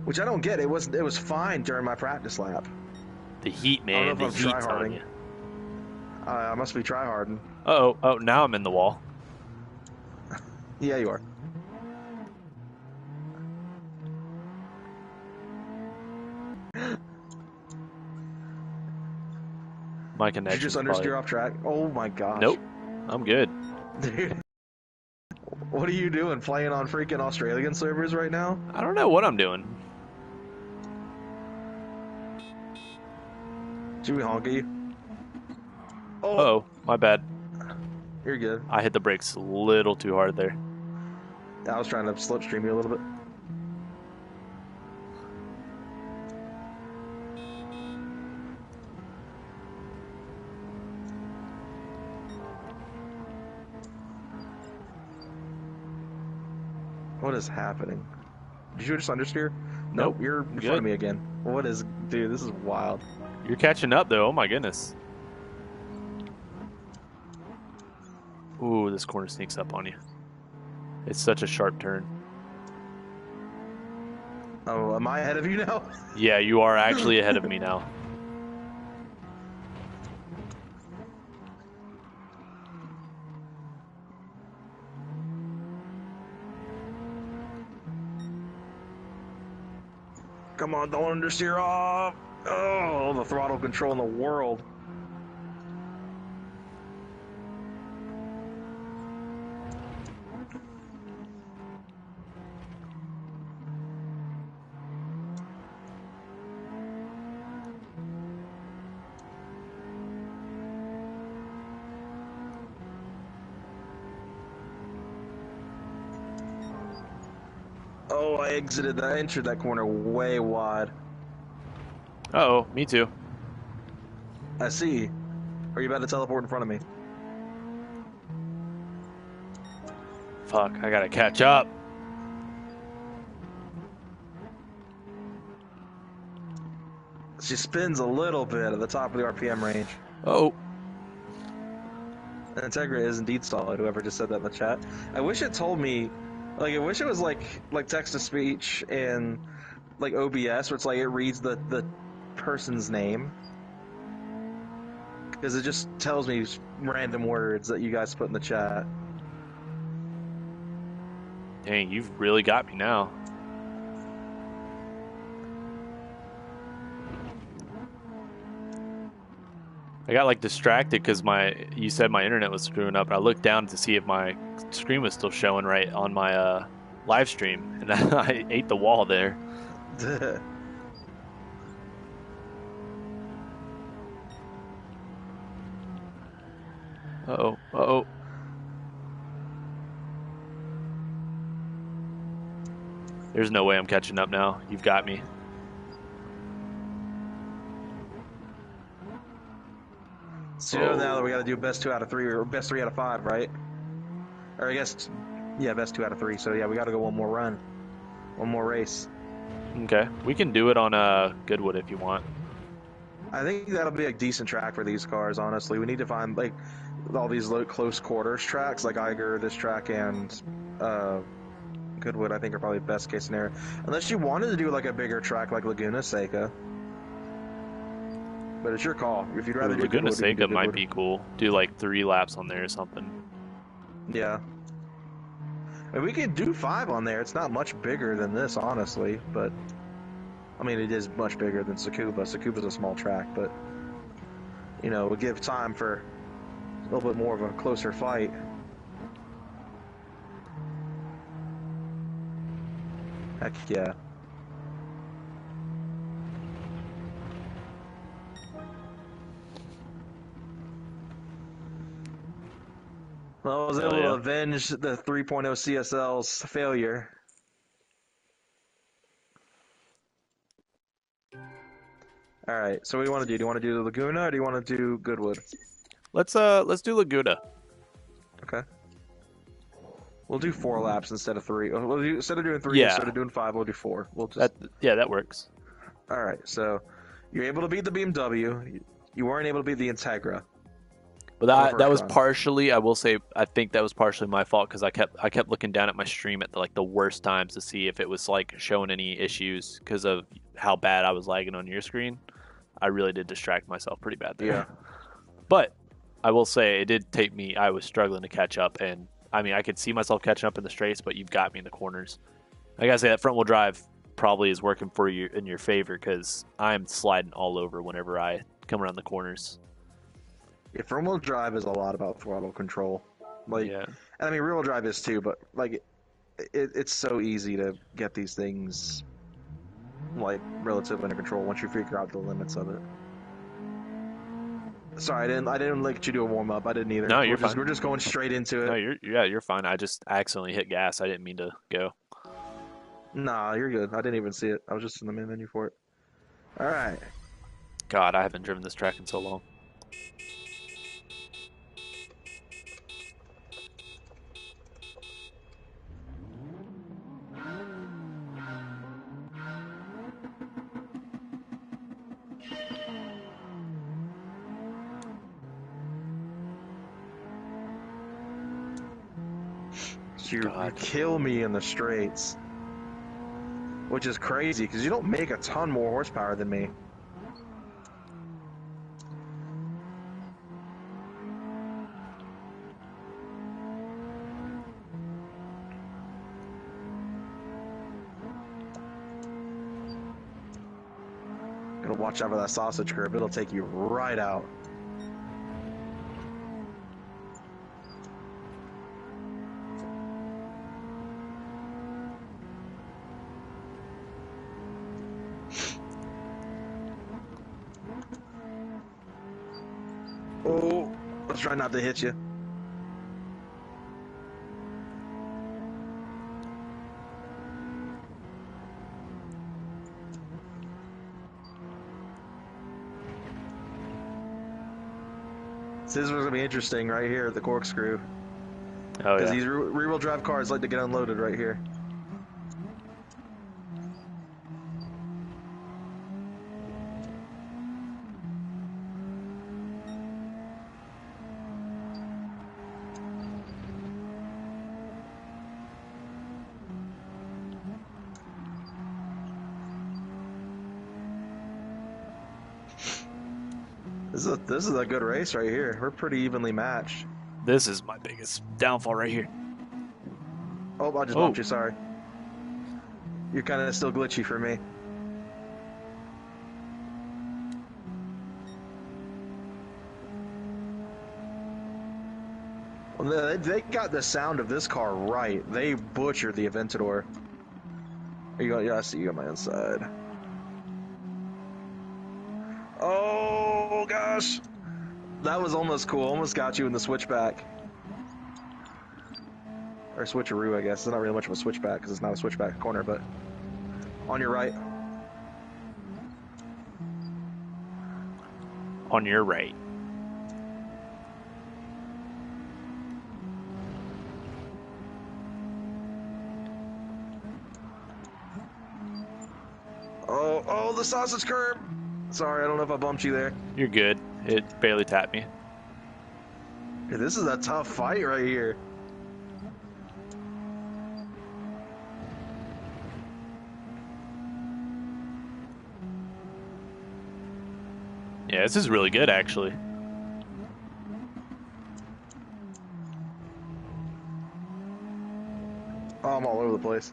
Which I don't get. It was fine during my practice lap. The heat, man. I don't know if the I'm heat's on you. I must be tryharding. Uh-oh. Oh, now I'm in the wall. Yeah, you are. My connection. Did you just understeer off track? Oh my gosh. Nope. I'm good. Dude. What are you doing? Playing on freaking Australian servers right now? I don't know what I'm doing. Should we honk at you? Oh. Uh-oh. My bad. You're good. I hit the brakes a little too hard there. I was trying to slipstream you a little bit. What is happening? Did you just understeer? Nope, you're in front of me again. What is... Dude, this is wild. You're catching up, though. Oh, my goodness. Ooh, this corner sneaks up on you. It's such a sharp turn. Oh, am I ahead of you now? Yeah, you are actually ahead of me now. Come on, don't understeer off. Oh, the throttle control in the world. Oh, I entered that corner way wide. Uh-oh, me too. I see. Are you about to teleport in front of me? Fuck, I gotta catch up. She spins a little bit at the top of the RPM range. Oh. And Integra is indeed solid, whoever just said that in the chat. I wish it told me, like, I wish it was like text-to-speech in, like, OBS, where it's like it reads the person's name. Because it just tells me random words that you guys put in the chat. Dang, you've really got me now. I got like distracted because you said my internet was screwing up. And I looked down to see if my screen was still showing right on my live stream, and I ate the wall there. Uh-oh, uh-oh. There's no way I'm catching up now. You've got me. So you know now that we got to do best 2 out of 3 or best 3 out of 5, right? Or I guess, yeah, best 2 out of 3. So yeah, we got to go one more run, one more race. Okay, we can do it on Goodwood if you want. I think that'll be a decent track for these cars. Honestly, we need to find like all these close quarters tracks, like Eiger, this track, and Goodwood. I think are probably best case scenario. Unless you wanted to do like a bigger track like Laguna Seca. But it's your call. If you'd rather do Laguna Goodwood, Seca might be cool. Do like 3 laps on there or something. Yeah. And we could do 5 on there. It's not much bigger than this, honestly. But I mean, it is much bigger than Tsukuba. Tsukuba's a small track, but you know, it would give time for a little bit more of a closer fight. Heck yeah. Well, I was able to avenge the 3.0 CSL's failure. All right, so what do you want to do? Do you want to do the Laguna or do you want to do Goodwood? Let's do Laguna. Okay. We'll do 4 laps instead of 3. Instead of doing 3, instead of doing 5, we'll do 4. We'll just... that works. All right, so you're able to beat the BMW. You weren't able to beat the Integra. But that was partially, I will say, I think that was partially my fault because I kept looking down at my stream at the worst times to see if it was like showing any issues because of how bad I was lagging on your screen. I really did distract myself pretty bad there. Yeah. But I will say it did take me. I was struggling to catch up, and I mean I could see myself catching up in the straights, but you've got me in the corners. I gotta say that front wheel drive probably is working for you in your favor because I'm sliding all over whenever I come around the corners. Yeah, front wheel drive is a lot about throttle control. Like, yeah. And I mean rear wheel drive is too, but like it's so easy to get these things like relatively under control once you figure out the limits of it. Sorry, I didn't let you do a warm up. I didn't either. No, you're fine. We're just going straight into it. No, you're fine. I just accidentally hit gas. I didn't mean to go. Nah, you're good. I didn't even see it. I was just in the main menu for it. All right. God, I haven't driven this track in so long. You kill me in the straights, which is crazy because you don't make a ton more horsepower than me. Gotta watch out for that sausage curve. It'll take you right out. Oh, let's try not to hit you. This is going to be interesting right here at the corkscrew. Oh, yeah. Because these rear-wheel drive cars like to get unloaded right here. This is a good race right here. We're pretty evenly matched. This is my biggest downfall right here. Oh, I just bumped you. Sorry. You're kind of still glitchy for me. Well, they got the sound of this car right. They butchered the Aventador. Yeah, I see you on my inside. Oh, gosh. That was almost cool. Almost got you in the switchback. Or switcheroo, I guess. It's not really much of a switchback because it's not a switchback corner, but on your right. On your right. Oh, the sausage curb. Sorry, I don't know if I bumped you there. You're good. It barely tapped me. Hey, this is a tough fight right here. Yeah, this is really good, actually. Oh, I'm all over the place.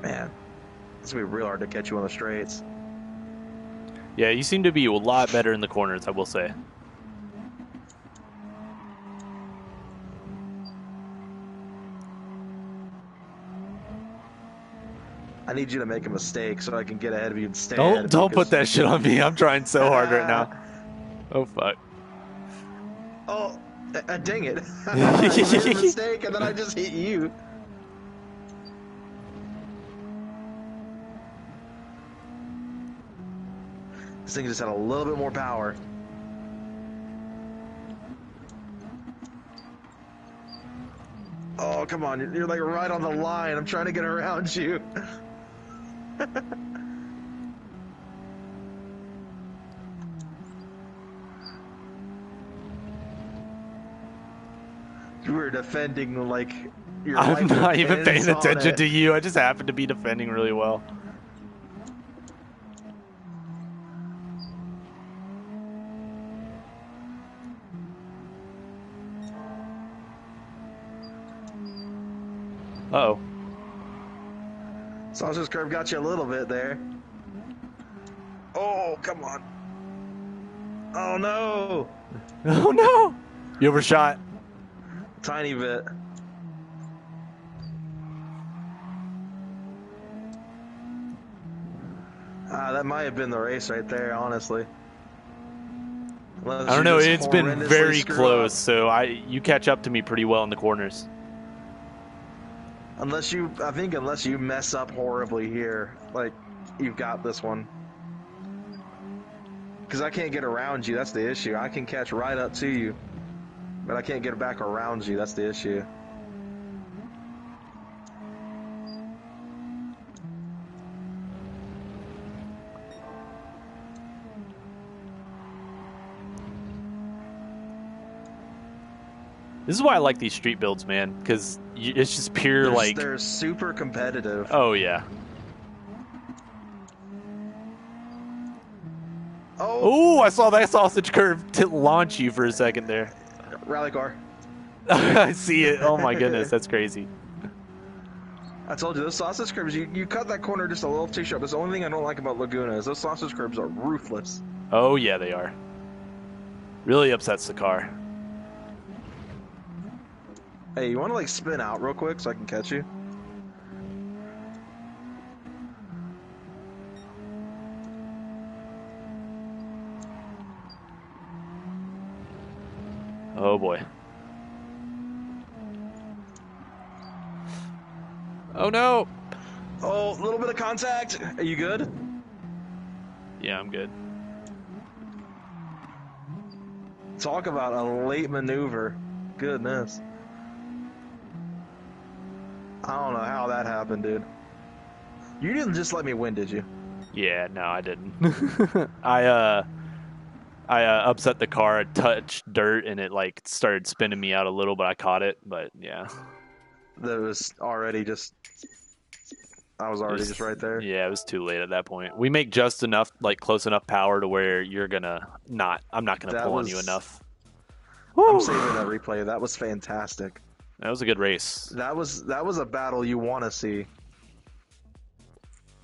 Man, it's gonna be real hard to catch you on the straights. Yeah, you seem to be a lot better in the corners, I will say. I need you to make a mistake so I can get ahead of you and stay ahead of Don't you, put that shit on me. I'm trying so hard right now. Oh, fuck. Oh, dang it. I made a mistake and then I just hit you. This thing just had a little bit more power. Oh, come on. You're like right on the line. I'm trying to get around you. You were defending like your life. I'm not even paying depends on attention it. to you. I just happen to be defending really well. Uh-oh. Sausage curve got you a little bit there. Oh, come on. Oh, no. Oh, no. You overshot. Tiny bit. That might have been the race right there, honestly. Unless I don't you know. just It's been horrendously very screw close, up. so you catch up to me pretty well in the corners. I think unless you mess up horribly here, like, you've got this one. Because I can't get around you, that's the issue. I can catch right up to you, but I can't get back around you, that's the issue. This is why I like these street builds, man, because it's just pure, like... They're super competitive. Oh, yeah. Oh! Oh, I saw that sausage curve to launch you for a second there. Rally car. I see it. Oh, my goodness. That's crazy. I told you, those sausage curbs, you cut that corner just a little too sharp. That's the only thing I don't like about Laguna is those sausage curbs are ruthless. Oh, yeah, they are. Really upsets the car. Hey, you want to, like, spin out real quick so I can catch you? Oh, boy. Oh, no. Oh, a little bit of contact. Are you good? Yeah, I'm good. Talk about a late maneuver. Goodness. I don't know how that happened, dude. You didn't just let me win, did you? Yeah, no, I didn't. I upset the car, it touched dirt, and it like started spinning me out a little, but I caught it. But yeah, That was already just. I was already just right there. Yeah, it was too late at that point. We make just enough, like close enough power to where you're gonna not. I'm not gonna That pull on was. you enough. I'm Woo! saving that replay. That was fantastic. That was a good race. That was a battle you want to see.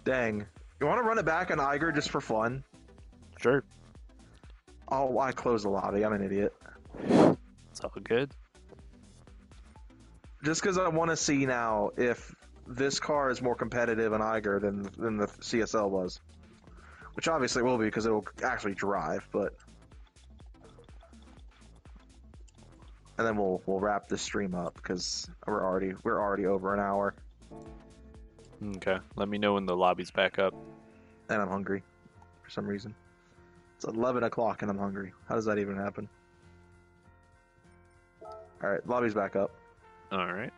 Dang. You want to run it back on Iger just for fun? Sure, Oh, I closed the lobby. I'm an idiot. it's all good. Just because I want to see now if this car is more competitive in Iger than the CSL was. Which obviously it will be because it will actually drive, but... And then we'll wrap this stream up because we're already over an hour. Okay, let me know when the lobby's back up. And I'm hungry for some reason. It's 11 o'clock and I'm hungry. How does that even happen? Alright, lobby's back up. All right.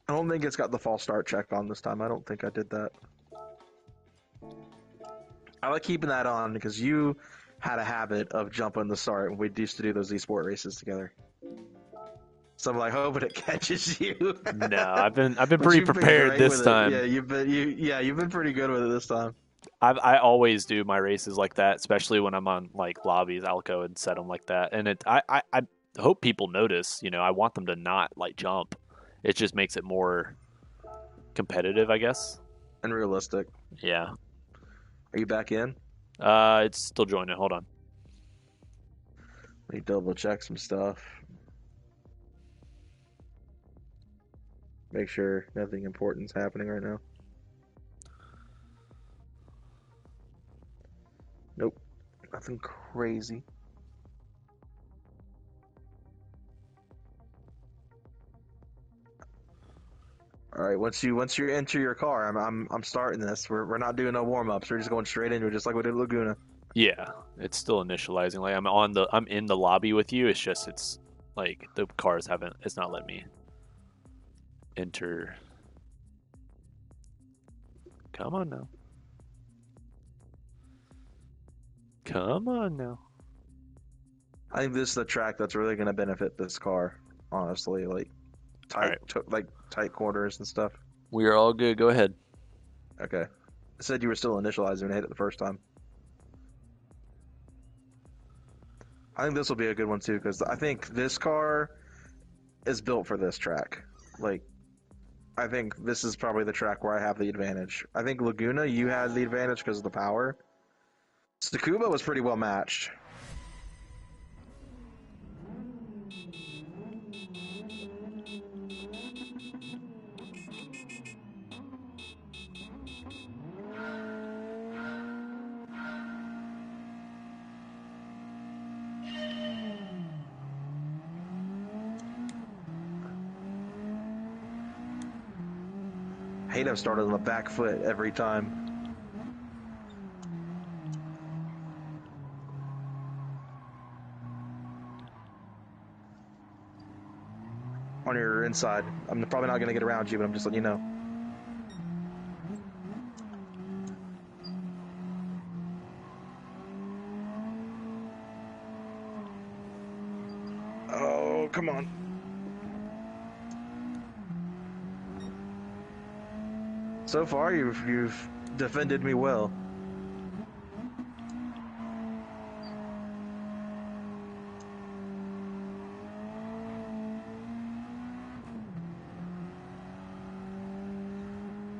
I don't think it's got the false start check on this time. I don't think I did that. I like keeping that on because you had a habit of jumping the start when we used to do those eSport races together. So I'm like hoping it catches you. No, I've been pretty prepared this time. Yeah, you've been pretty good with it this time. I always do my races like that, especially when I'm on like lobbies. I'll go and set them like that, and I hope people notice. You know, I want them to not like jump. It just makes it more competitive, I guess. And realistic. Yeah. Are you back in? It's still joining. Hold on. Let me double check some stuff. Make sure nothing important's happening right now. Nope. Nothing crazy. All right, once you enter your car, I'm starting this. We're not doing no warm ups. We're just going straight into it, just like we did Laguna. Yeah, it's still initializing. Like I'm in the lobby with you. It's like the cars haven't. It's not letting me enter. Come on now. Come on now. I think this is the track that's really going to benefit this car. Honestly, like tight corners and stuff. We are all good. Go ahead. Okay. I said you were still initializing when I hit it the first time. I think this will be a good one too, because I think this car is built for this track. Like, I think this is probably the track where I have the advantage. I think Laguna, you had the advantage because of the power. Tsukuba was pretty well matched. I hate I've started on the back foot every time. On your inside. I'm probably not going to get around you, but I'm just letting you know. Oh, come on. So far, you've defended me well.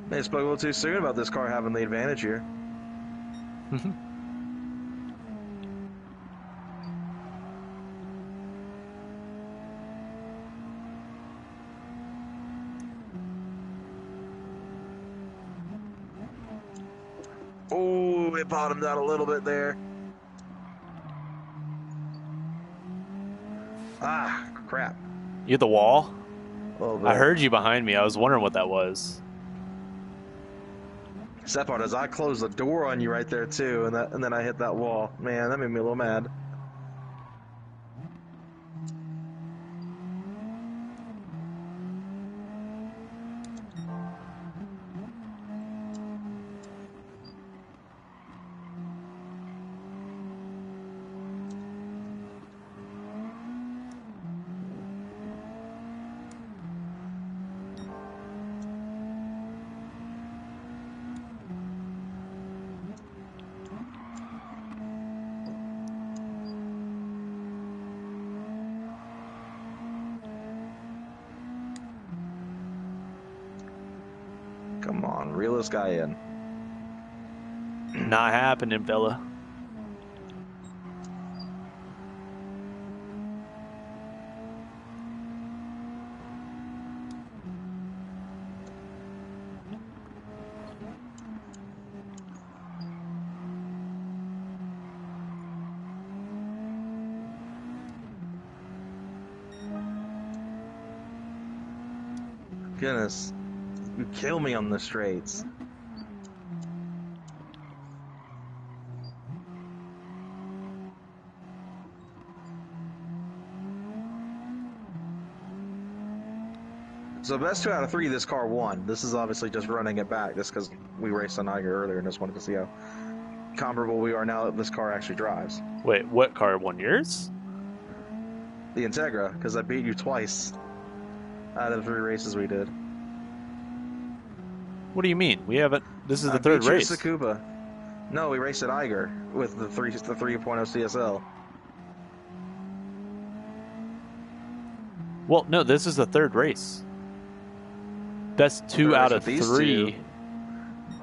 May have spoke a little too soon about this car having the advantage here. Oh, it bottomed out a little bit there. Ah, crap. You hit the wall? A little bit. I heard you behind me. I was wondering what that was. Sad part is I closed the door on you right there too, and then I hit that wall. Man, that made me a little mad. Come on, reel this guy in. Not happening, fella. Goodness, you kill me on the straights. So best 2 out of 3, this car won. This is obviously just running it back, just because we raced on Iger earlier and just wanted to see how comparable we are now that this car actually drives. Wait, what car won yours? The Integra, because I beat you twice out of the 3 races we did. What do you mean? We haven't. This is the I third beat your race. Tsukuba. No, we raced at Iger with the 3.0 CSL. Well, no, this is the third race. That's 2 Third out race of with these 3. two.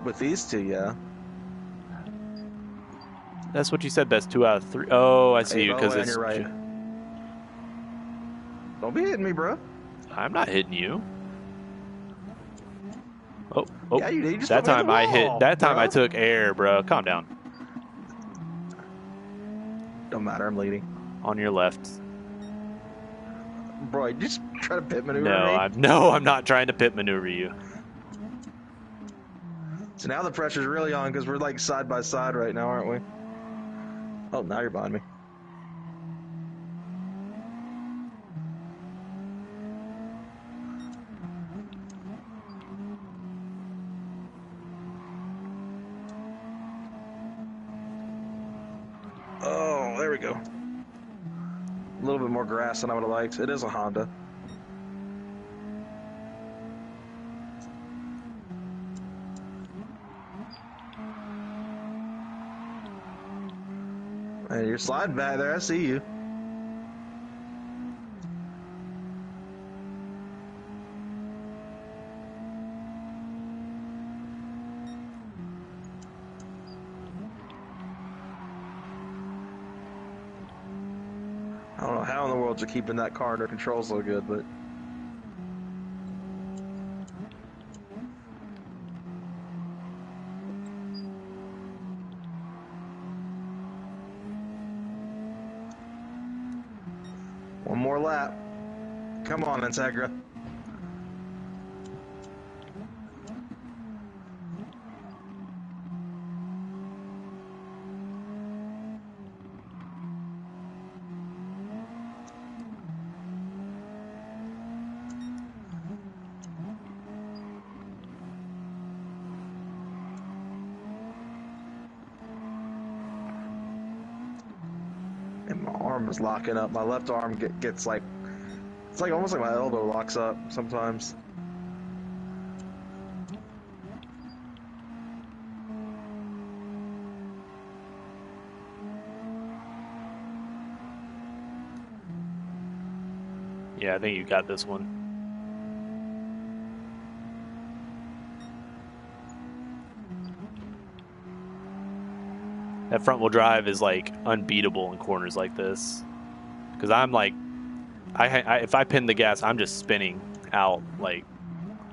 With these 2, yeah. That's what you said. Best 2 out of 3. Oh, I see Hey, you. by the Because way, it's. on your right. Don't be hitting me, bro. I'm not hitting you. Oh, Yeah, you did. You just that put me in time the I hit. wall, That time bro. I took air, bro. Calm down. Don't matter, I'm leading. On your left. Bro, you just try to pit maneuver me? No, I'm not trying to pit maneuver you. So now the pressure's really on because we're like side by side right now, aren't we? Oh, now you're behind me. Oh, there we go. A little bit more grass than I would have liked. It is a Honda. Hey, you're sliding back there. I see you. I don't know how in the world you're keeping that car under control so good, but... One more lap. Come on, Integra. And my arm is locking up. My left arm gets like... It's like almost like my elbow locks up sometimes. Yeah, I think you got this one. That front wheel drive is like unbeatable in corners like this. Because I'm like, if I pin the gas, I'm just spinning out like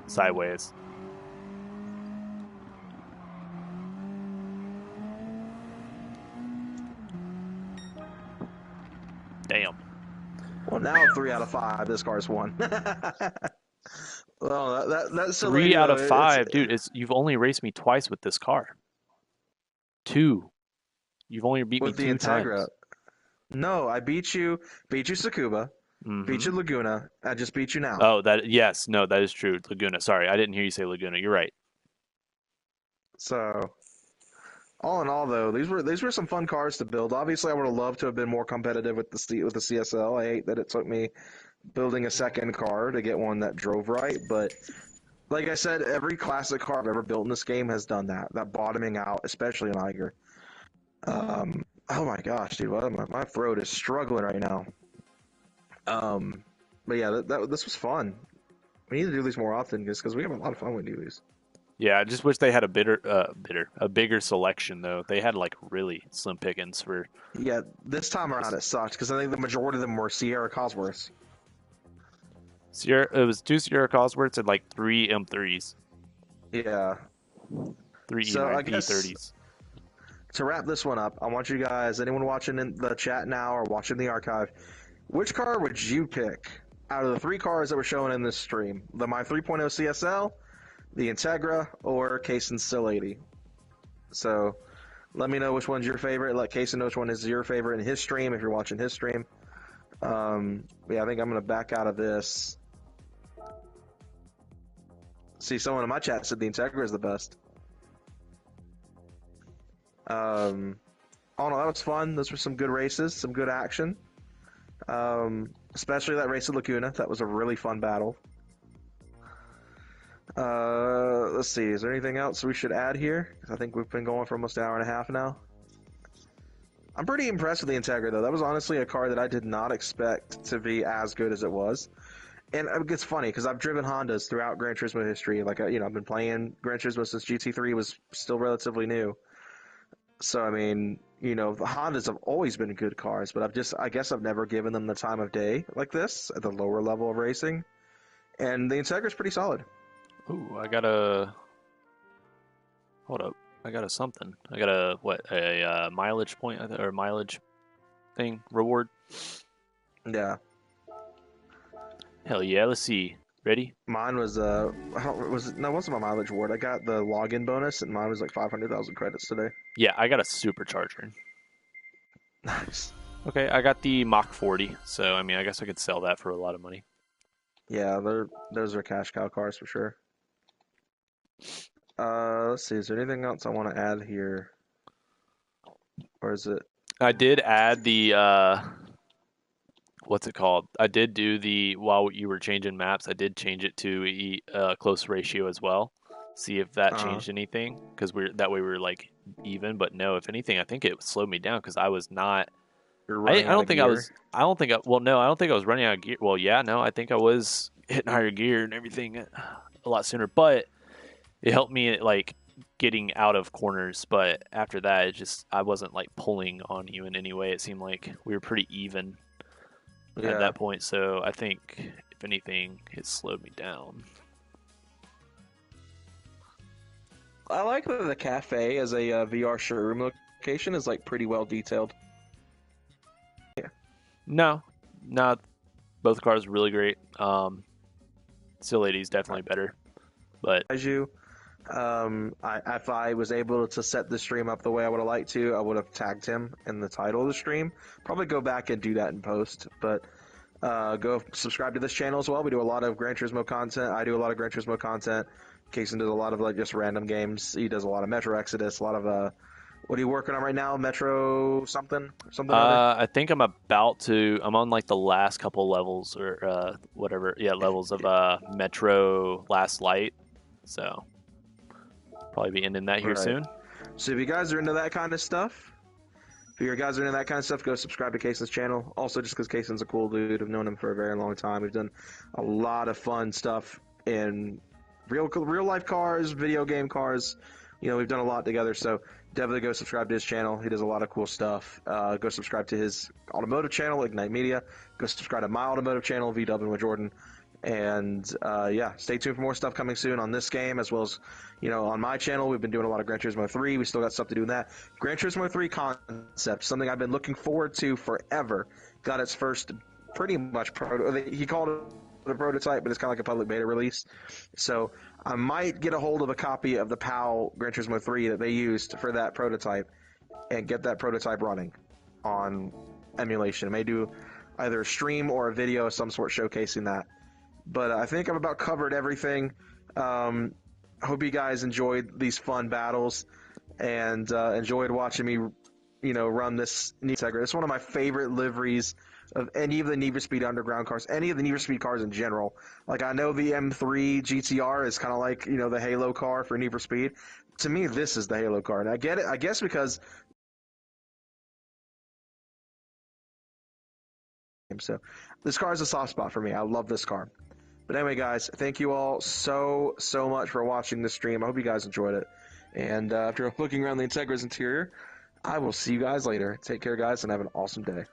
sideways. Damn. Well, now 3 out of 5. This car's won. Well, that's so 3 lady out though. of 5, dude. You've only raced me twice with this car. 2. You've only beat me with the 2 Integra. times. No, I beat you Tsukuba, beat Mm-hmm. you Laguna. I just beat you now. Oh, yes, no, that is true. Laguna. Sorry, I didn't hear you say Laguna. You're right. So all in all, though, these were some fun cars to build. Obviously, I would have loved to have been more competitive with the CSL. I hate that it took me building a second car to get one that drove right, but like I said, every classic car I've ever built in this game has done that. That bottoming out, especially in Iger. Oh my gosh, dude, my throat is struggling right now. Um, but yeah, this was fun. We need to do these more often because we have a lot of fun when we do these. Yeah, I just wish they had a bigger selection though. They had like really slim pickings for. Yeah, this time around it sucked because I think the majority of them were Sierra Cosworths. Sierra. It was 2 Sierra Cosworths and like 3 M3s, Yeah. 3 So I E9 guess P30s. to wrap this one up, I want you guys, anyone watching in the chat now or watching the archive, which car would you pick out of the 3 cars that were shown in this stream? The My 3.0 CSL, the Integra, or Kaysen's Still 80? So let me know which one's your favorite. Let Kaysen know which one is your favorite in his stream if you're watching his stream. Yeah, I think I'm going to back out of this. See, someone in my chat said the Integra is the best. Oh no, that was fun. Those were some good races, some good action. Especially that race at Laguna. That was a really fun battle. Let's see. Is there anything else we should add here? I think we've been going for almost an hour and a half now. I'm pretty impressed with the Integra, though. That was honestly a car that I did not expect to be as good as it was. And it's funny because I've driven Hondas throughout Gran Turismo history. Like, I've been playing Gran Turismo since GT3 was still relatively new. So, I mean, the Hondas have always been good cars, but I guess I've never given them the time of day like this at the lower level of racing. And the Integra's pretty solid. Ooh, I got a. Hold up. I got a something. I got a mileage point or mileage thing reward. Yeah. Hell yeah! Let's see. Ready? Mine was it wasn't my mileage award. I got the login bonus, and mine was like 500,000 credits today. Yeah, I got a supercharger. Nice. Okay, I got the Mach 40, so I mean, I guess I could sell that for a lot of money. Yeah, those are cash cow cars for sure. Let's see. Is there anything else I want to add here, or is it? I did add the what's it called? I did do while you were changing maps, I did change it to close ratio as well. See if that changed anything, because that way we were like even. But no, if anything, I think it slowed me down because I was not. I don't think I was. I don't think. Well, no, I don't think I was running out of gear. Well, yeah, no, I think I was hitting higher gear and everything a lot sooner. But it helped me like getting out of corners. But after that, I wasn't like pulling on you in any way. It seemed like we were pretty even at that point. So I think if anything, it slowed me down. I like that the cafe as a VR showroom location is like pretty well detailed. Yeah. No, both cars are really great. Still 80 is definitely better, but As you, if I was able to set the stream up the way I would have liked to, I would have tagged him in the title of the stream. Probably go back and do that in post, but go subscribe to this channel as well. We do a lot of Gran Turismo content. I do a lot of Gran Turismo content. Kaysen does a lot of like just random games. He does a lot of Metro Exodus, a lot of what are you working on right now? Metro something? I think I'm on like the last couple levels or whatever. Yeah, levels of Metro Last Light. So probably be ending that here soon. So if you guys are into that kind of stuff, go subscribe to Kaysen's channel. Also, just because Kaysen's a cool dude, I've known him for a very long time. We've done a lot of fun stuff in real life cars, video game cars. We've done a lot together. So definitely go subscribe to his channel. He does a lot of cool stuff. Go subscribe to his automotive channel, Ignite Media. Go subscribe to my automotive channel, VW with Jordan. And stay tuned for more stuff coming soon on this game, as well as on my channel. We've been doing a lot of Gran Turismo 3. We still got stuff to do in that. Gran Turismo 3 concept, something I've been looking forward to forever. Got its first pretty much he called it the prototype, but it's kind of like a public beta release. So I might get a hold of a copy of the PAL Gran Turismo 3 that they used for that prototype and get that prototype running on emulation. I may do either a stream or a video of some sort showcasing that. But I think I've about covered everything. Hope you guys enjoyed these fun battles and enjoyed watching me, run this Integra. It's one of my favorite liveries of any of the Need for Speed Underground cars, any of the Need for Speed cars in general. Like, I know the M3 GTR is kind of like, the Halo car for Need for Speed. To me, this is the Halo car. And I get it, I guess, because... So, this car is a soft spot for me. I love this car. But anyway, guys, thank you all so much for watching this stream. I hope you guys enjoyed it. And after looking around the Integra's interior, I will see you guys later. Take care, guys, and have an awesome day.